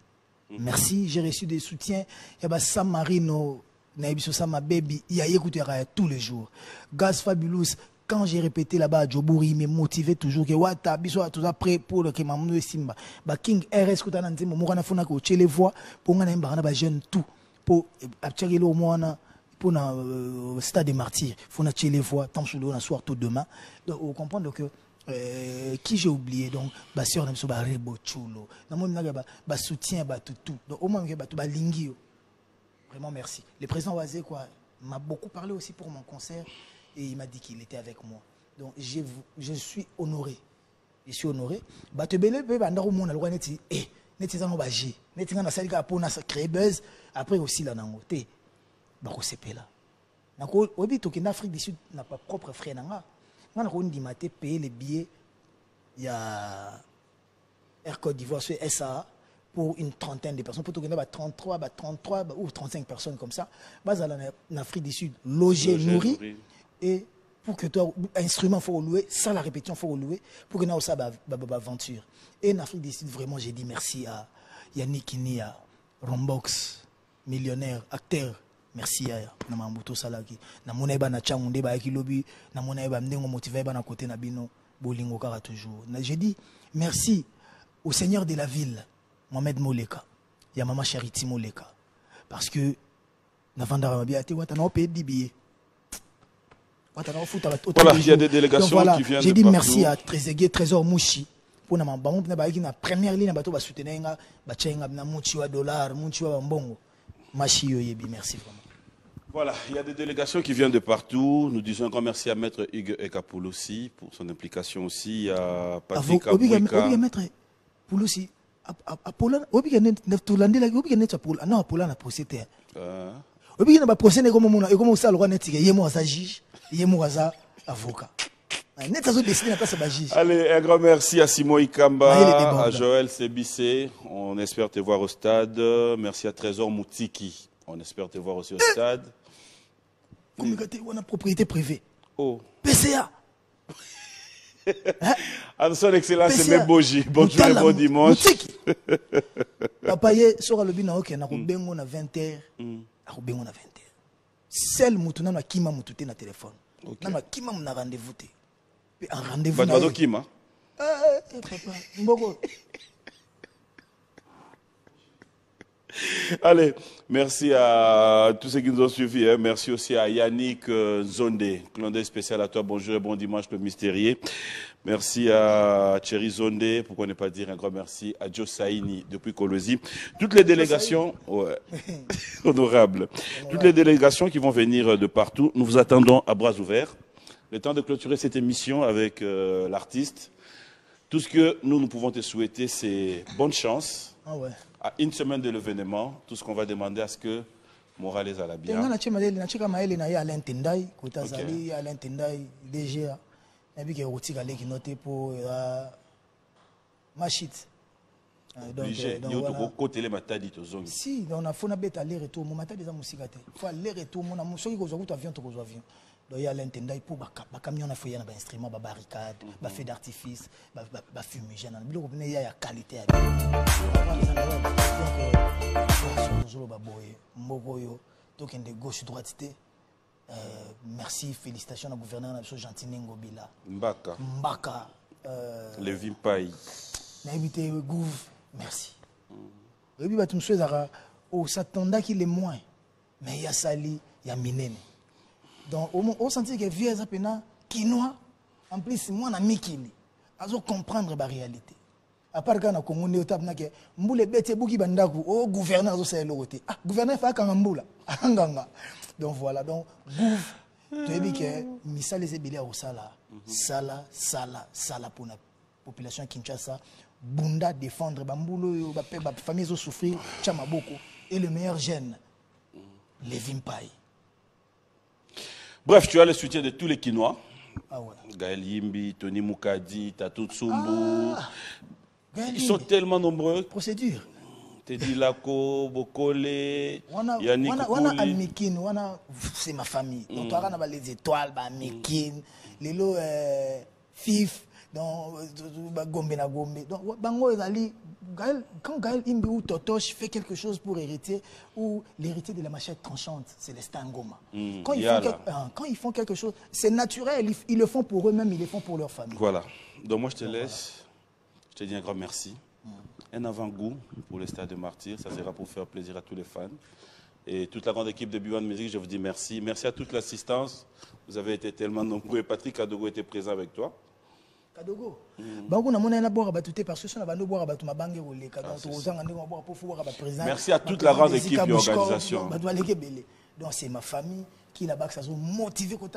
merci, j'ai reçu des soutiens à San Marino ma baby, il y a écouté tous les jours. Gaz Fabulous, quand j'ai répété là-bas à Djobouri, il m'a motivé toujours que Wata, Biso, tout ça prêt pour le Kemamou Simba. King RS, Koutana, Mourana Fona, Koché les voix, pour un jeune tout. Pour Abtchagelo, Moana, pour un stade des martyrs, Fona Tché les voix, tant que le soir tout demain. Donc, vous comprenez que. Qui j'ai oublié donc sœur n'a pas rebo chulo na moi n'a soutien tout donc au moins ba lingio. Vraiment merci. Le président Wazé m'a beaucoup parlé aussi pour mon concert et il m'a dit qu'il était avec moi. Donc je suis honoré. Je suis honoré. Batebele pe banda ko mona lwa neti neti zango ba J. Neti ngana salika pona créer buzz après aussi la nango té. Ba ko sepela. Nako obi to en Afrique du Sud n'a pas propre frère nanga. Ngana ko ndima te payer les billets il y a Air Côte d'Ivoire sur SA pour une trentaine de personnes. Pour tout 33 ou 35 personnes comme ça. En Afrique du Sud, logé, nourri. Et pour que toi, instrument, il faut louer. Sans la répétition, il faut louer. Pour que nous ça aventure. Et en Afrique du Sud, vraiment, j'ai dit merci à Yannick Inia, Rombox, millionnaire, acteur. Merci à Namambuto Salaki. Namoneba na Changunde ba Kilobi. Namoneba mdengo motivé ba na côté na bino. Bolingo kara toujours. J'ai dit merci au Seigneur de la ville. Mohamed Moleka, il y a Maman Charity Moleka. Parce que, voilà, il y a des délégations qui viennent j'ai dit de merci à Trésor Mouchi. Pour la première ligne, merci vraiment. Voilà, il y a des délégations qui viennent de partout. Nous disons un grand merci à Maître Hugues Ekapoulossi pour son implication aussi, à Patrick Abouika. Maître Pouloussi. Apollon, obi que ne tourner la, obi que ne tu Apollon, non Apollon a procédé. Obi que ne pas procéder comme ça le roi n'est que yemo sa juge, yemo sa avocat. Allez, un grand merci à Simon Ikamba, à Joël Sebissé. On espère te voir au stade. Merci à Trésor Moutiki. On espère te voir aussi au stade. Comme on a propriété privée. Oh. PCA. À son excellence, c'est Meboji. Bonjour et bon dimanche. Papa, sur le bina, ok, on a 20h. Seul Moutounan a Kima Moutouté na téléphone. Na Kima na rendez-vous. Un rendez-vous. Badwado Kima. Papa, Mboko. Allez, merci à tous ceux qui nous ont suivis. Hein. Merci aussi à Yannick Zondé. Clin d'œil spécial à toi. Bonjour et bon dimanche, le mystérieux. Merci à Thierry Zondé, pourquoi ne pas dire un grand merci à Joe Saini depuis Colosi. Toutes les délégations, ouais, honorables. Toutes les délégations qui vont venir de partout, nous vous attendons à bras ouverts. Le temps de clôturer cette émission avec l'artiste. Tout ce que nous pouvons te souhaiter, c'est bonne chance. Ah ouais. À une semaine de l'événement, tout ce qu'on va demander à ce que Morales à la bien. Si, on a fait un bête aller-retour. Mon matin déjà musique. Il faut aller-retour. Mon amour, ceux qui ont avion, avion. Donc il y a l'intendai pour les camions, il y a des instruments, des barricades, des feux d'artifice, des fumigènes. Il y a la qualité. Donc il y a gauche droite. Merci, félicitations au gouverneur de Gentine Ngobila. Mbaka. Le Vimpaï. Merci. Et puis, tu me souhaites au Satanda qui est moins. Mais il y a Sali, il y a Minene. Donc, on sentit que vieux Zapena, Kinois, en plus, moi, on a mis Kili. À comprendre la réalité. À part quand on a communé au tabna que Mboule Bete Bouki Bandaku, au gouverneur de Saint-Loroté. Ah, gouverneur fait un Mboula. Donc voilà, donc, Gouv, tu as dit que Missa les ébélés au Sala. Sala pour la population Kinshasa. Bunda défendre Bamboulou, la famille ont souffert, Chamaboko. Et le meilleur jeune, les Vimpaï. Bref, tu as le soutien de tous les Kinois. Ah ouais. Gaël Yimbi, Tony Moukadi, Tatou Tsumbu. Ils sont tellement nombreux. Procédure. Teddy Lako, Bokole, Yannick Kouli. C'est ma famille. Donc, on a les étoiles, Mekin, les lots FIF, Gombe na Gombe. Donc, Bango Ezali, quand Gaël Imbi ou Totoche fait quelque chose pour hériter, ou l'héritier de la machette tranchante, c'est les Stangoma. Quand ils font quelque chose, c'est naturel, ils le font pour eux-mêmes, ils le font pour leur famille. Voilà. Donc moi je te laisse, je te dis un grand merci. Un avant-goût pour le Stade de Martyrs, ça sera pour faire plaisir à tous les fans. Et toute la grande équipe de B1 Music, je vous dis merci. Merci à toute l'assistance, vous avez été tellement nombreux. Patrick Kadogo était présent avec toi. Kadogo. Merci à toute la grande équipe de l'organisation. Donc c'est ma famille qui là-bas qui motivé donc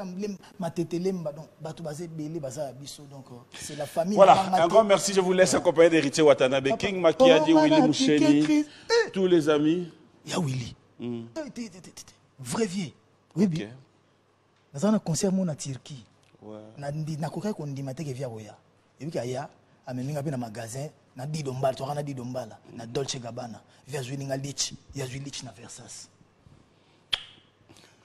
c'est la famille. Voilà, un grand merci, je vous laisse accompagner d'Héritier Watanabe, King Makiadi, Willy Moucheni, tous les amis. Il y a Willy. Vrai vieux. Oui, bien. Dans un concert en Turquie. Na koka ko ndima te ke via roya et puis aya ameninga pe na magasin na didombala to kana didombala na Dolce Gabbana via Zuininga Lich ya Zuilich na Versace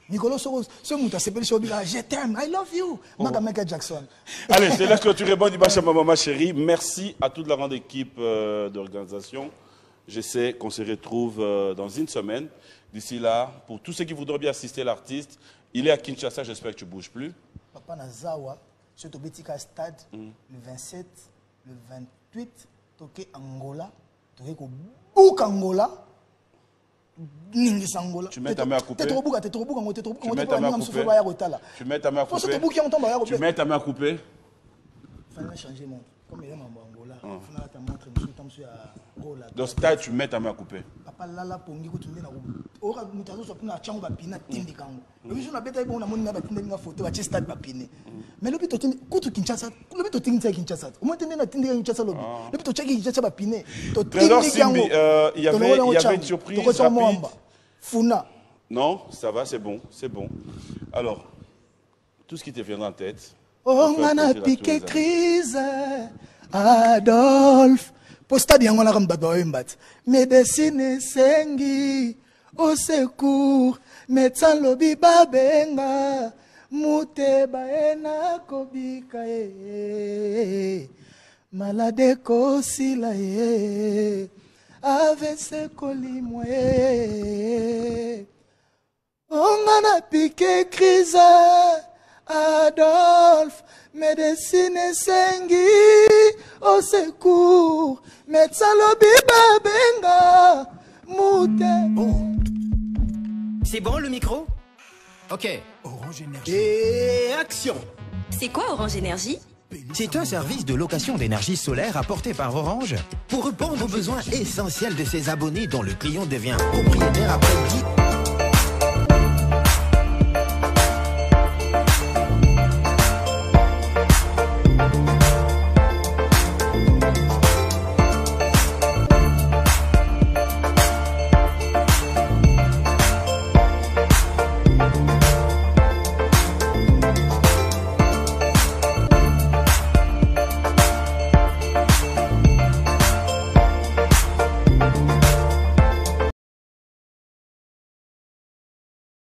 Nicolas Soros ce muta s'appelle Shobila je t'aime I love you Michael Jackson. Allez, c'est là que tu réponds du à maman chérie. Merci à toute la grande équipe d'organisation. Je sais qu'on se retrouve dans une semaine. D'ici là, pour tous ceux qui voudraient bien assister l'artiste, il est à Kinshasa, j'espère que tu ne bouges plus. Papa Nazawa, c'est au Betika Stade, le 27, le 28, toké Angola, toké Bouk Angola, Ningis Angola. Tu mets ta main à couper. Tu mets ta main à couper. Tu mets ta main à couper. Tu mets ta main à couper. Il fallait changer mon. Comme il est en Angola, dans ce tas, tu mets ta main à couper. Papa lala pongi ko tumbe na ko. Ora mutazo so pina chango ba pina tindi kango. Le biso na beta ibo na moni na ba tindi nga photo ba stade ba pine. Mais le bito tindi kutu Kinshasa, le bito tindi sa Kinshasa. O mo tindi na tindi Kinshasa lobi. Le bito chaki Kinshasa ba pine. To tindi kango. Il y avait une surprise rapide. Funa. Non, ça va, c'est bon, c'est bon. Alors, tout ce qui te viendra en tête. Oh, on a piqué crise. Adolphe. Posta di yango na kambaba wembat. Médecine sengi. Au secours. Médecin lobi babenga. Mute baena kobika malade kosila AVC kolimwe on a piqué crise. Adolphe, médecine sengi, au secours, médecin lobi babenga, moute. Bon. C'est bon le micro? Ok. Orange Énergie. Et action. C'est quoi Orange Énergie? C'est un service de location d'énergie solaire apporté par Orange pour répondre aux besoins essentiels de ses abonnés dont le client devient propriétaire après 10